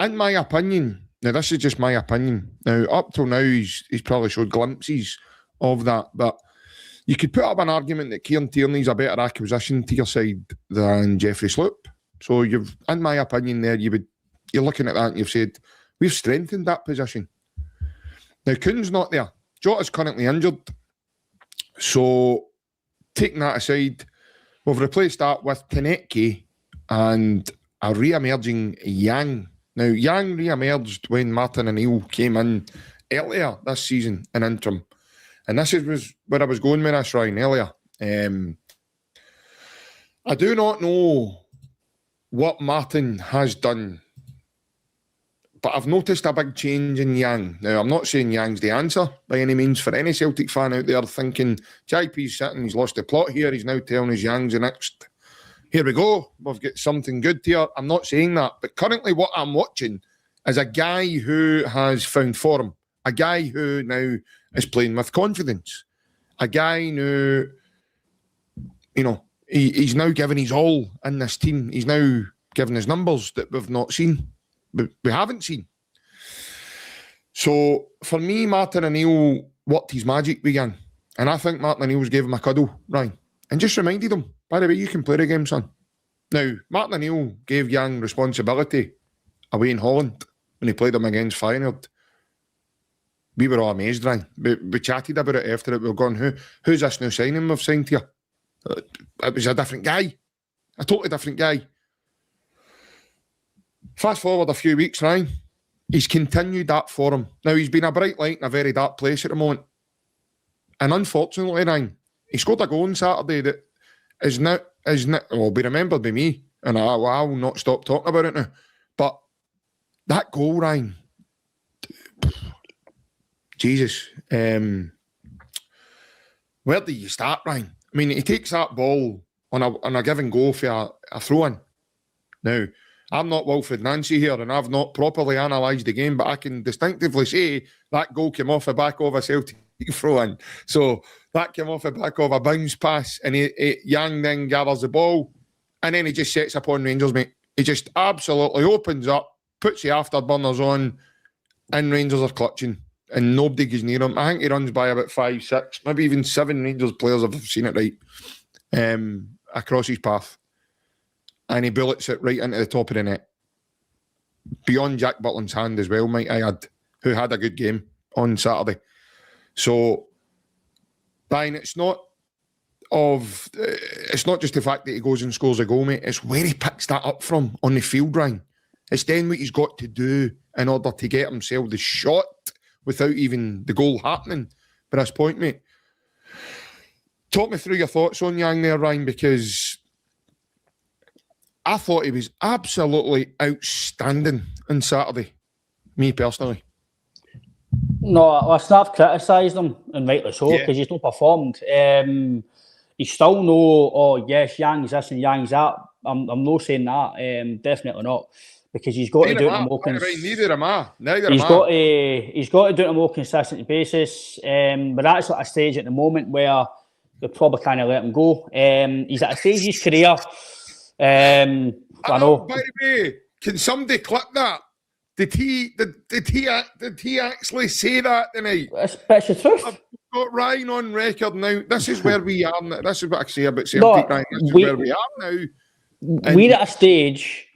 In my opinion, now this is just my opinion. Now, up till now, he's probably showed glimpses of that, but you could put up an argument that Kieran Tierney's a better acquisition to your side than Jeffrey Sloop. So you've, in my opinion there, you're looking at that and you've said, we've strengthened that position. Now, Kuhn's not there. Jota's currently injured. So, taking that aside, we've replaced that with Taneke and a re-emerging Yang. Now, Yang re-emerged when Martin and Neill came in earlier this season in interim. And this was where I was going with this, Ryan, earlier. I do not know what Martin has done, but I've noticed a big change in Yang. Now, I'm not saying Yang's the answer by any means for any Celtic fan out there thinking, JP's sitting, he's lost the plot here, he's now telling us Yang's the next. Here we go, we've got something good here. I'm not saying that, but currently what I'm watching is a guy who has found form, a guy who now is playing with confidence, a guy who, he's now given his all in this team. He's now given his numbers that we've not seen. We haven't seen. So for me, Martin O'Neill worked his magic began. And I think Martin O'Neill's gave him a cuddle, Ryan, and just reminded him, by the way, you can play the game, son. Now, Martin O'Neill gave Yang responsibility away in Holland when he played him against Feyenoord. We were all amazed, Ryan. We chatted about it after it. We were going, who's this new signing we've signed here? It was a different guy. A totally different guy. Fast forward a few weeks, Ryan, he's continued that for him. Now, he's been a bright light in a very dark place at the moment. And unfortunately, Ryan, he scored a goal on Saturday that will be remembered by me, and I'll not stop talking about it now. But that goal, Ryan, Jesus. Where do you start, Ryan? I mean, he takes that ball on a give and go for a throw-in. Now, I'm not Wilfried Nancy here, and I've not properly analysed the game, but I can distinctively say that goal came off the back of a Celtic throw-in. So that came off the back of a bounce pass, and Yang then gathers the ball, and then he just sets upon Rangers, mate. He just absolutely opens up, puts the afterburners on, and Rangers are clutching, and nobody goes near him. I think he runs by about 5, 6, maybe even 7 Rangers players, if I've seen it right, across his path. And he bullets it right into the top of the net. Beyond Jack Butland's hand as well, might I add, who had a good game on Saturday. So, Brian, it's not just the fact that he goes and scores a goal, mate. It's where he picks that up from on the field, Ryan. It's then what he's got to do in order to get himself the shot without even the goal happening. But this point, mate, talk me through your thoughts on Yang there, Ryan, because I thought he was absolutely outstanding on Saturday, me personally. No, listen, I've criticised him, and rightly so, because he's not performed. He's still no, oh yes, Yang's this and Yang's that. I'm not saying that, definitely not, because he's got to do it on a more Neither am I. He's got to do it on a more consistent basis. But that's at a stage at the moment where they probably can't let him go. He's at a stage in his career. I know. By the way, can somebody clip that? Did he actually say that tonight? It's the truth. I've got Ryan on record now. This is where we are now. This is what I say about Celtic, Ryan. This is where we are now. We're at a stage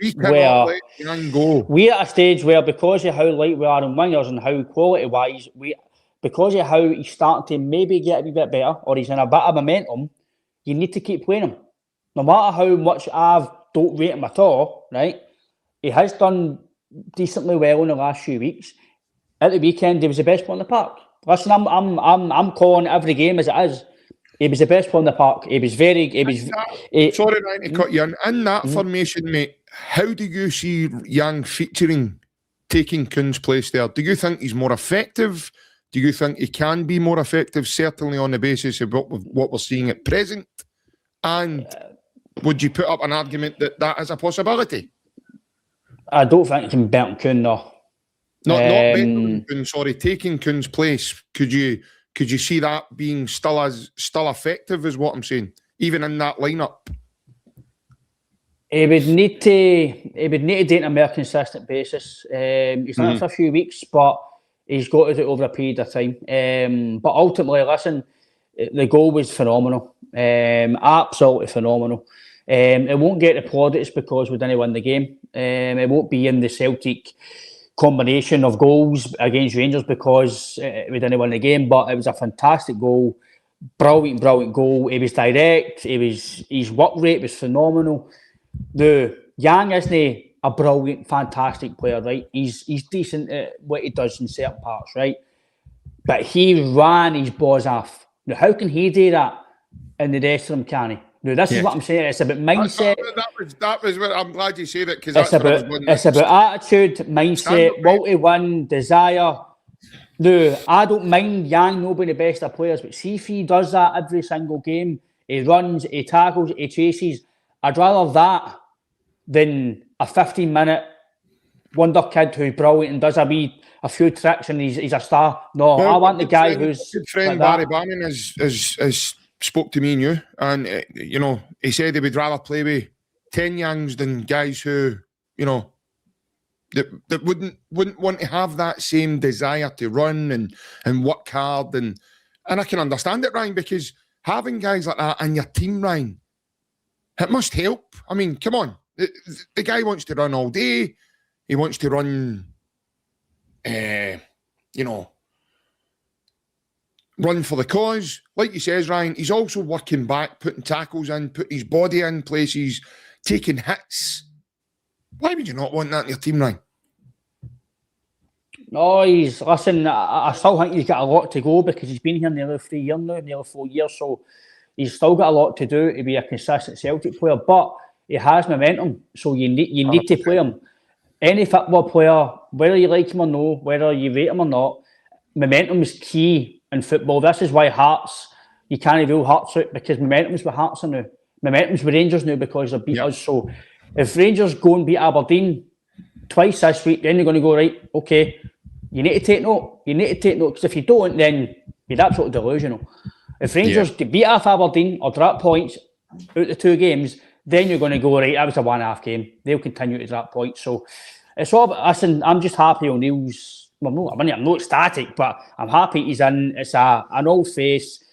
where because of how light we are in wingers and how quality-wise, because of how he's starting to maybe get a wee bit better, or he's in a bit of momentum, you need to keep playing him. No matter how much I don't rate him at all, right? He has done decently well in the last few weeks. At the weekend, he was the best player in the park. Listen, I'm calling every game as it is. He was the best player in the park. Sorry, Ryan, to cut you in that formation, mate. How do you see Yang featuring, taking Kuhn's place there? Do you think he's more effective? Do you think he can be more effective? Certainly on the basis of what we're seeing at present. And would you put up an argument that is a possibility? I don't think he can beat Kuhn, no. Not beating Kuhn, sorry, taking Kuhn's place. Could you see that being still effective, is what I'm saying, even in that lineup? He would need to do it on a more consistent basis. He's done it for a few weeks, but he's got to do it over a period of time. But ultimately, listen, the goal was phenomenal. Absolutely phenomenal. It won't get the plaudits because we didn't win the game. It won't be in the Celtic combination of goals against Rangers because we didn't win the game, but it was a fantastic goal. Brilliant goal. It was direct. His work rate was phenomenal. The Yang isn't a brilliant, fantastic player, right? He's decent at what he does in certain parts, right? But he ran his balls off. Now, how can he do that and the rest of them can't? No, this is what I'm saying. It's about mindset. That was what I'm glad you said it, because it's about attitude, mindset, will to win, desire. No, I don't mind Yang not being the best of players, but see if he does that every single game, he runs, he tackles, he chases. I'd rather that than a 15-minute wonder kid who's brilliant and does a few tricks and he's a star. No, I want the guy who's good friend like Barry Bannon has spoke to me and you, and he said he would rather play with 10 Yangs than guys who, that wouldn't want to have that same desire to run and work hard, and I can understand it, Ryan, because having guys like that in your team, Ryan, it must help. I mean, come on, the guy wants to run all day. He wants to run, run for the cause. Like you says, Ryan, he's also working back, putting tackles in, putting his body in places, taking hits. Why would you not want that in your team, Ryan? No, listen, I still think he's got a lot to go because he's been here nearly 3 years now, nearly 4 years, so he's still got a lot to do to be a consistent Celtic player, but he has momentum, so you need to play him. Any football player, whether you like him or no, whether you rate him or not, momentum is key in football. This is why Hearts, you can't rule Hearts out, because momentum's with Hearts now. Momentum's with Rangers now because they beat us. So if Rangers go and beat Aberdeen twice this week, then you're going to go, right, okay, you need to take note. You need to take note, because if you don't, then you're absolutely delusional. If Rangers beat off Aberdeen or drop points out the 2 games, then you're going to go, right, that was a 1.5 game. They'll continue to drop points. So it's all about, listen, I'm just happy O'Neill's, well, I'm not ecstatic, but I'm happy he's in. It's an old face.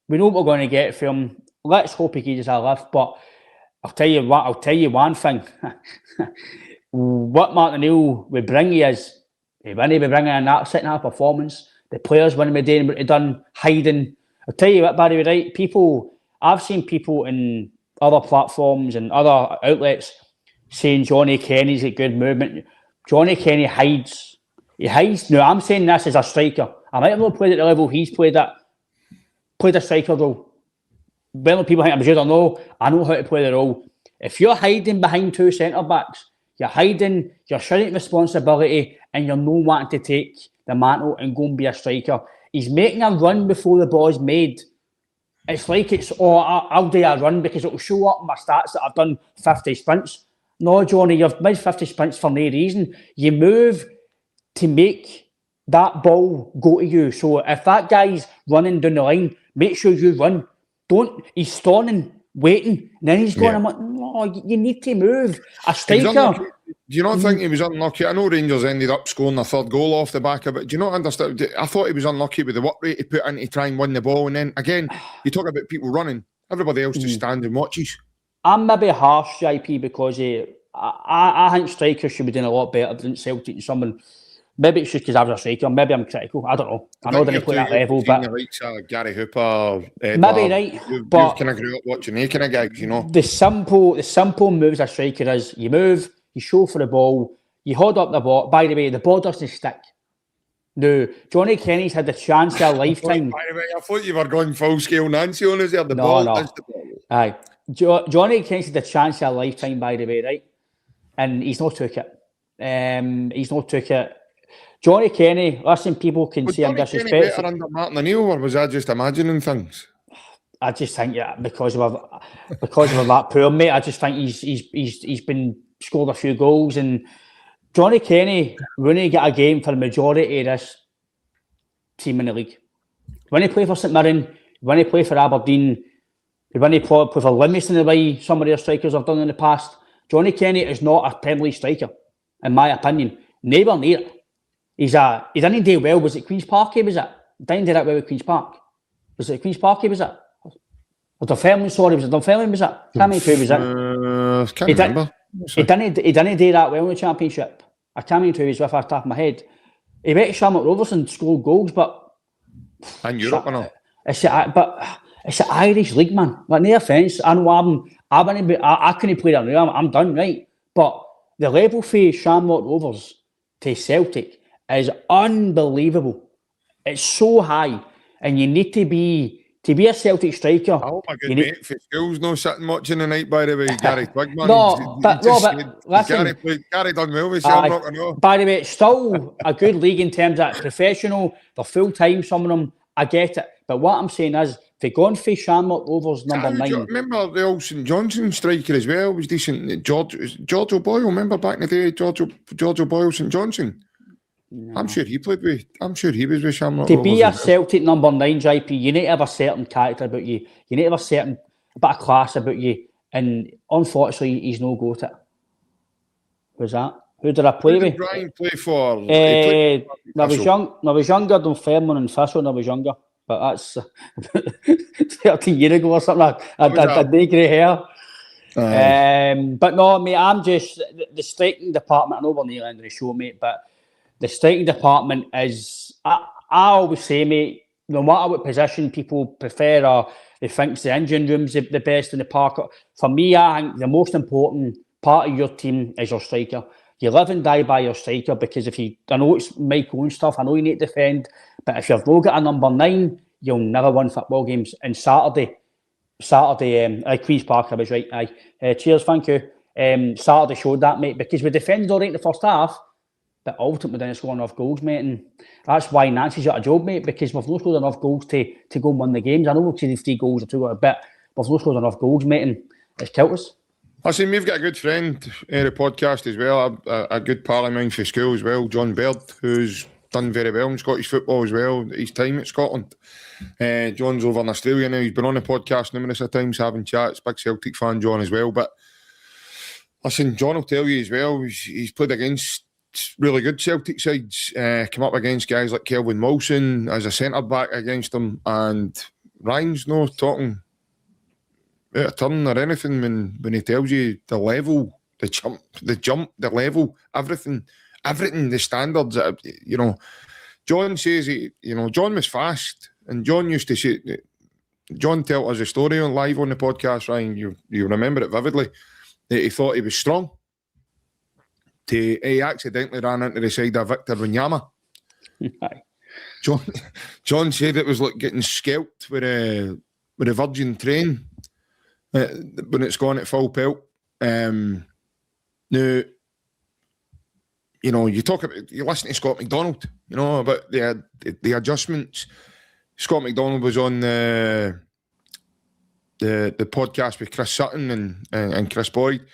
We know what we're going to get from him. Let's hope he gives us a lift. But I'll tell you one thing. What Martin Neill would bring you is, he wouldn't be bringing in that second half performance. The players wouldn't be doing what they've done, hiding. I'll tell you what, Barry, right? I've seen people in other platforms and other outlets saying Johnny Kenny's a good movement. Johnny Kenny hides. He hides. Now, I'm saying this as a striker. I might have not played at the level he's played at. Played a striker role. Well, people think I'm sure I know how to play the role. If you're hiding behind 2 centre-backs, you're hiding, you're shouting responsibility, and you're not wanting to take the mantle and go and be a striker. He's making a run before the ball's made. It's like I'll do a run because it'll show up in my stats that I've done 50 sprints. No, Johnny, you've made 50 sprints for no reason. You move to make that ball go to you. So if that guy's running down the line, make sure you run. He's stalling, waiting, and then he's going, I'm like, no, you need to move. A striker. Do you not think he was unlucky? I know Rangers ended up scoring their 3rd goal off the back of it. Do you not understand? I thought he was unlucky with the work rate he put in to try and win the ball. And then, again, you talk about people running. Everybody else just stands and watches. I'm maybe harsh, JP, because I think strikers should be doing a lot better than Celtic and someone. Maybe it's just because I was a striker. Maybe I'm critical. I don't know. I know they didn't play that level, but Gary Hooper, Edward, maybe right. But you've kind of grew up watching they kind of gigs, you know. The simple moves a striker is: you move, you show for the ball, you hold up the ball. By the way, the ball doesn't stick. No, Johnny Kenny's had the chance of a lifetime. By the way, I thought you were going full scale Nancy on us there. The ball is the ball. Aye, Johnny Kenny's had the chance of a lifetime. By the way, right, and he's not took it. Johnny Kenny, listen, people can say I'm disrespectful. Was Johnny Kenny better under Martin Neill, or was I just imagining things? I just think, because of that poor mate, I just think he's been scored a few goals, and Johnny Kenny wouldn't get a game for the majority of this team in the league. When he played for St Mirren, when he played for Aberdeen, when he played for Livingston, the way some of their strikers have done in the past, Johnny Kenny is not a Premier League striker, in my opinion. Neighbour near it. He didn't do well. Was it Queen's Park? Was it? Didn't do that well with Queen's Park. Was it Queen's Park? Was it? Was Dunfermline? Sorry, was it Dunfermline? Was it? Can't remember who was it. Can't remember. He didn't do that well in the Championship. I can't remember who he was with off the top of my head. He went to Shamrock Rovers and scored goals, but in Europe, or not? It's the Irish League, man. Like, no offence, I know I couldn't play that now. I'm done, right? But the level for Shamrock Rovers to Celtic is unbelievable. It's so high, and you need to be a Celtic striker. Oh my good mate, for school's no sitting watching the night, by the way. Gary Twigman. Listen, Gary done well with Shamrock, I know. By the way, it's still a good league in terms of professional. They're full time. Some of them, I get it. But what I'm saying is, they're going for Shamrock Rovers number 9. Remember the old St Johnson striker as well? Was decent. George O'Boyle. Remember back in the day, George O'Boyle, St Johnson. No. I'm sure he was with Shamrock. To be a Celtic number 9, JP, you need to have a certain character about you. You need to have a certain bit of class about you. And unfortunately, he's no got it. Who's that? Who did I play with? Brian play for? I was younger than Fairman and Thistle, and I was younger. But that's 13 years ago or something. I had no grey hair. But no, mate, I'm just the striking department. I know we're near the end of the show, mate, but the striking department is. I always say, mate, no matter what position people prefer or they think the engine room's the best in the park. For me, I think the most important part of your team is your striker. You live and die by your striker, because I know it's Michael and stuff, I know you need to defend, but if you've not got a number 9, you'll never win football games. And Saturday, Queen's Park, I was right. Cheers, thank you. Saturday showed that, mate, because we defended all right in the first half, but ultimately didn't score enough goals, mate. And that's why Nancy's got a job, mate, because we've not scored enough goals to go and win the games. I know we've seen 3 goals or 2 or a bit, but we've not scored enough goals, mate, and it's killed us. Listen, we've got a good friend in the podcast as well, a good pal of mine for school as well, John Baird, who's done very well in Scottish football as well, his time at Scotland. John's over in Australia now. He's been on the podcast numerous of times having chats. Big Celtic fan, John, as well. But listen, John will tell you as well, he's played against really good Celtic sides, come up against guys like Kelvin Wilson as a centre-back against them, and Ryan's no talking out of turn or anything when he tells you the level, the jump, the level, everything, the standards. You know, John says John was fast, and John used to say, John told us a story on live on the podcast, Ryan. You remember it vividly, that he thought he was strong. He accidentally ran into the side of Victor Wanyama. John said it was like getting scalped with a Virgin train when it's gone at full pelt. Now, you know, you listen to Scott McDonald, you know, about the adjustments. Scott McDonald was on the podcast with Chris Sutton and Chris Boyd, and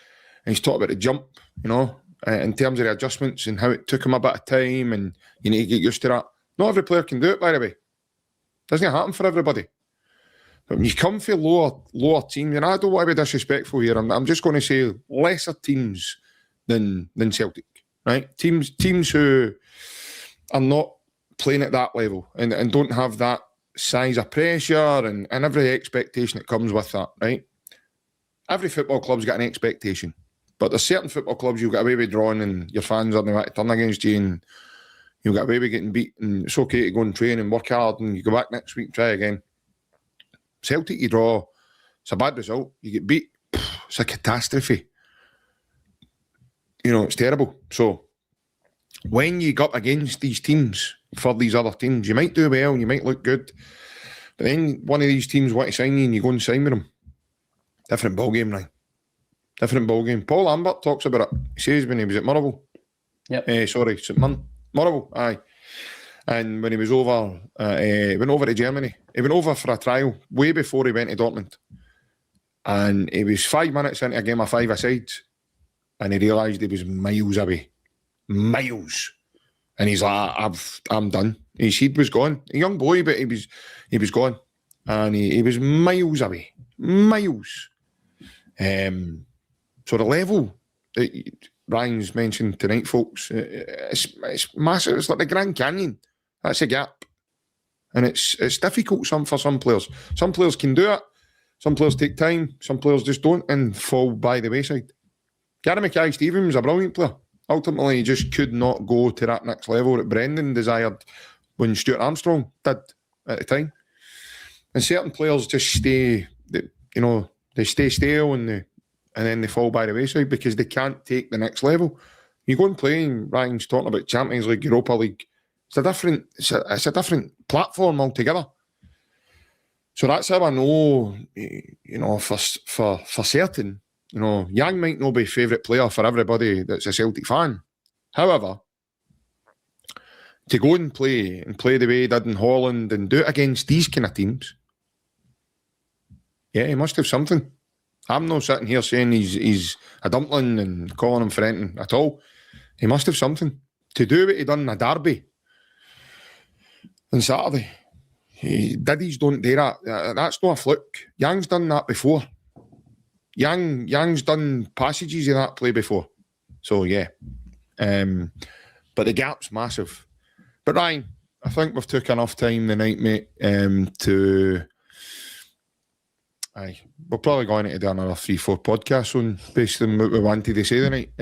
he's talked about the jump, you know, in terms of the adjustments and how it took him a bit of time, and you need to get used to that. Not every player can do it, by the way. Doesn't happen for everybody. But when you come for lower teams, and I don't want to be disrespectful here, I'm just going to say lesser teams than Celtic, right? Teams who are not playing at that level and don't have that size of pressure and every expectation that comes with that, right? Every football club's got an expectation. But there's certain football clubs you've got away with drawing and your fans are going to turn against you and you've got away with getting beat, and it's okay to go and train and work hard and you go back next week, try again. Celtic, you draw, it's a bad result. You get beat, it's a catastrophe. You know, it's terrible. So when you go up against these teams, for these other teams, you might do well and you might look good, but then one of these teams want to sign you and you go and sign with them. Different ballgame, right? Different ballgame. Paul Lambert talks about it. He says when he was at Motherwell. Yep. St Mirren. Motherwell, aye. And when he was over, he went over to Germany. He went over for a trial way before he went to Dortmund. And he was 5 minutes into a game of 5-a-sides, and he realised he was miles away. Miles. And he's like, I'm done. His head was gone. A young boy, but he was gone. And he was miles away. Miles. So the level that Ryan's mentioned tonight, folks, it's massive. It's like the Grand Canyon. That's a gap. And it's difficult for some players. Some players can do it. Some players take time. Some players just don't and fall by the wayside. Gary Mackay-Steven was a brilliant player. Ultimately, he just could not go to that next level that Brendan desired when Stuart Armstrong did at the time. And certain players just stay, they stay stale and then they fall by the wayside because they can't take the next level. You go and play, and Ryan's talking about Champions League, Europa League. It's a different platform altogether. So that's how I know, for certain, Yang might not be favourite player for everybody that's a Celtic fan. However, to go and play the way he did in Holland and do it against these kind of teams, yeah, he must have something. I'm not sitting here saying he's a dumpling and calling him for anything at all. He must have something. To do what he done in a derby on Saturday, Diddy's don't do that. That's not a fluke. Yang's done that before. Yang's done passages of that play before. So, yeah. But the gap's massive. But, Ryan, I think we've took enough time tonight, mate, to... Aye, we're probably going to do another 3-4 podcasts on based on what we wanted to say tonight.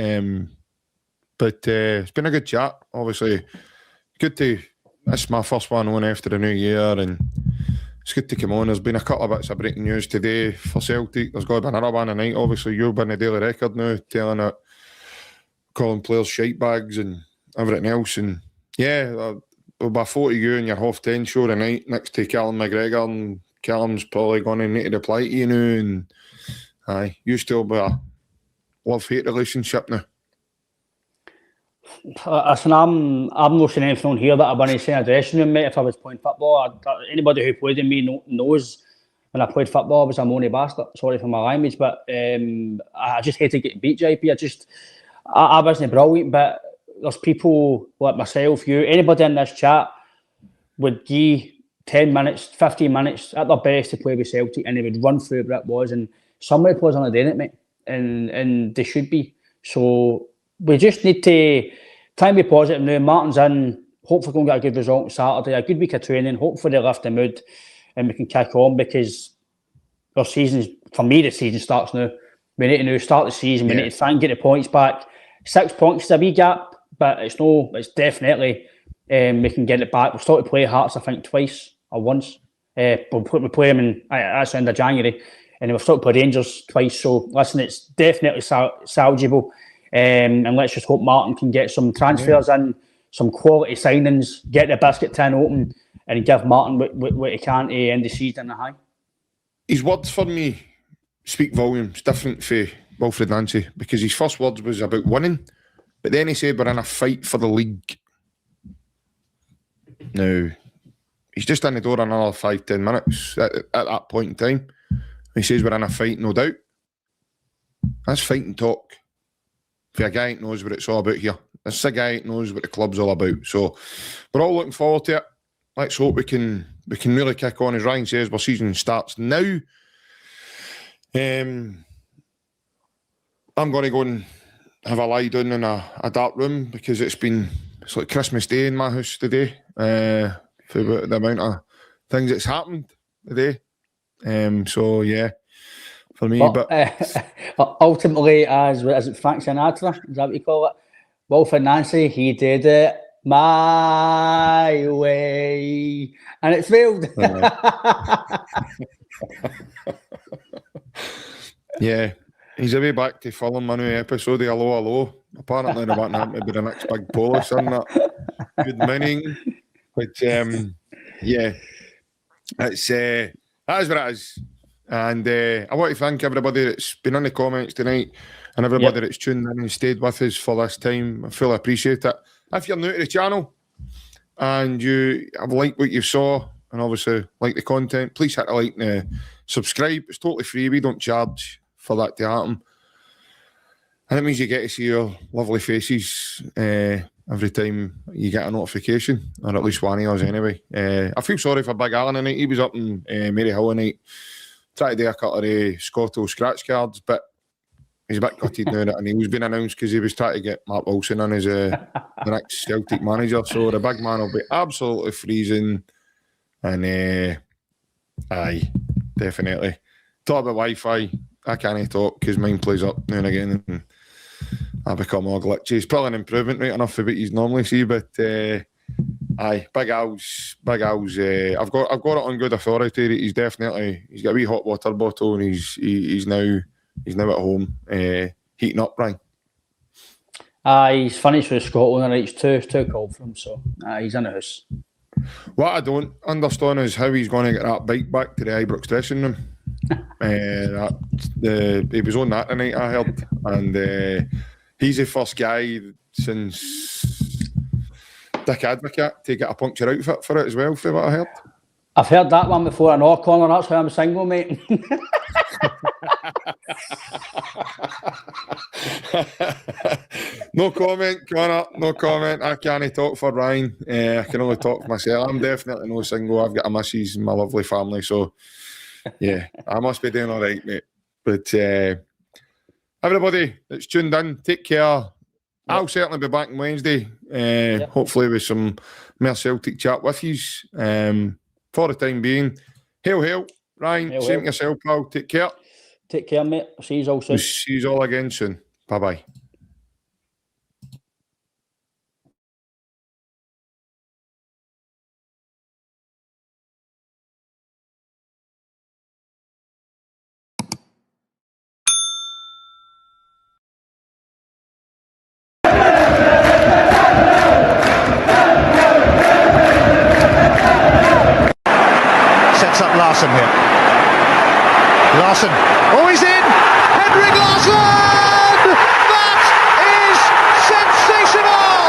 But it's been a good chat. Obviously, that's my first one on after the new year, and it's good to come on. There's been a couple of bits of breaking news today for Celtic. There's got to be another one tonight. Obviously, you've been the Daily Record now, telling it, calling players shite bags and everything else. And yeah, there'll be a photo of you in your half 10 show tonight next to Callum McGregor, and Callum's probably going to need to reply to you now, and you still be a love-hate relationship now. Listen, I'm not saying anything on here that I want to say in a dressing room, mate. If I was playing football, anybody who played with me knows when I played football I was a moany bastard. Sorry for my language, but I just hate to get beat, JP. I wasn't brilliant, but there's people like myself, you, anybody in this chat would give 10 minutes, 15 minutes at their best to play with Celtic, and they would run through what it was, and some of the players aren't doing it, mate, and they should be. So we just need to try and be positive now. Martin's in, hopefully going to get a good result on Saturday, a good week of training, hopefully they lift the mood and we can kick on, because our season's, for me, the season starts now. We need to now start the season, we need to try and get the points back. 6 points is a wee gap, but it's definitely, we can get it back. We've started to play Hearts, I think, twice or once. We play them in, that's the end of January, and we've started to play Rangers twice. So, listen, it's definitely salvageable. And let's just hope Martin can get some transfers in, some quality signings, get the biscuit tin open, and give Martin what he can to end the season in a high. His words for me speak volumes, different for Wilfried Nancy, because his first words was about winning, but then he said we're in a fight for the league. Now, he's just in the door another 5-10 minutes at that point in time. He says we're in a fight, no doubt. That's fighting talk. For a guy that knows what it's all about here. This is a guy that knows what the club's all about. So we're all looking forward to it. Let's hope we can really kick on. As Ryan says, our season starts now. I'm going to go and have a lie down in a dark room, because it's like Christmas Day in my house today. For the amount of things that's happened today. So yeah, for me. But ultimately, as Frank Sinatra, is that what you call it? Wilfried Nancy, he did it my way, and it failed. Yeah, he's away back to film my new episode of Hello Hello. Apparently they want him to be the next big Polish in that. Good morning. But yeah, it's that is what it is. And I want to thank everybody that's been in the comments tonight, and everybody that's tuned in and stayed with us for this time. I fully appreciate it. If you're new to the channel and you have liked what you saw and obviously like the content, please hit the like and subscribe. It's totally free. We don't charge for that to happen. And it means you get to see your lovely faces every time you get a notification, or at least one of us anyway. I feel sorry for Big Alan tonight. He was up in Maryhill tonight, trying to do a couple of Scotto scratch cards, but he's a bit gutted now that, and he was being announced because he was trying to get Mark Wilson in as the next Celtic manager. So the big man will be absolutely freezing. And aye, definitely. Talk about Wi-Fi. I can't talk because mine plays up now and again, and I become all glitchy. It's probably an improvement right enough for what you normally see, but aye, Big Al's. I've got it on good authority that he's got a wee hot water bottle, and he's now at home heating up, Ryan. He's finished with Scotland, and it's too cold for him, so he's in the house. What I don't understand is how he's going to get that bike back to the Ibrox dressing room. He was on that tonight, I heard, and he's the first guy since Dick Advocate to get a puncture outfit for it as well, for what I heard. I've heard that one before in our corner. That's why I'm single, mate. No comment, Connor. No comment. I can't talk for Ryan. I can only talk for myself. I'm definitely no single. I've got a missus and my lovely family, so yeah, I must be doing all right, mate. But everybody that's tuned in, take care. I'll certainly be back on Wednesday, hopefully with some more Celtic chat with you. For the time being, hail, Ryan, same to yourself, pal. Take care. Take care, mate. See you all soon. We'll see you all again soon. Bye-bye. Sets up Larsson here. Larsson, oh, he's in! Henrik Larsson! That is sensational!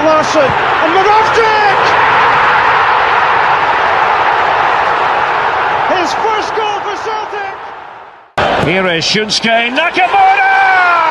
Larsson and Moravcik! His first goal for Celtic! Here is Shunsuke Nakamura!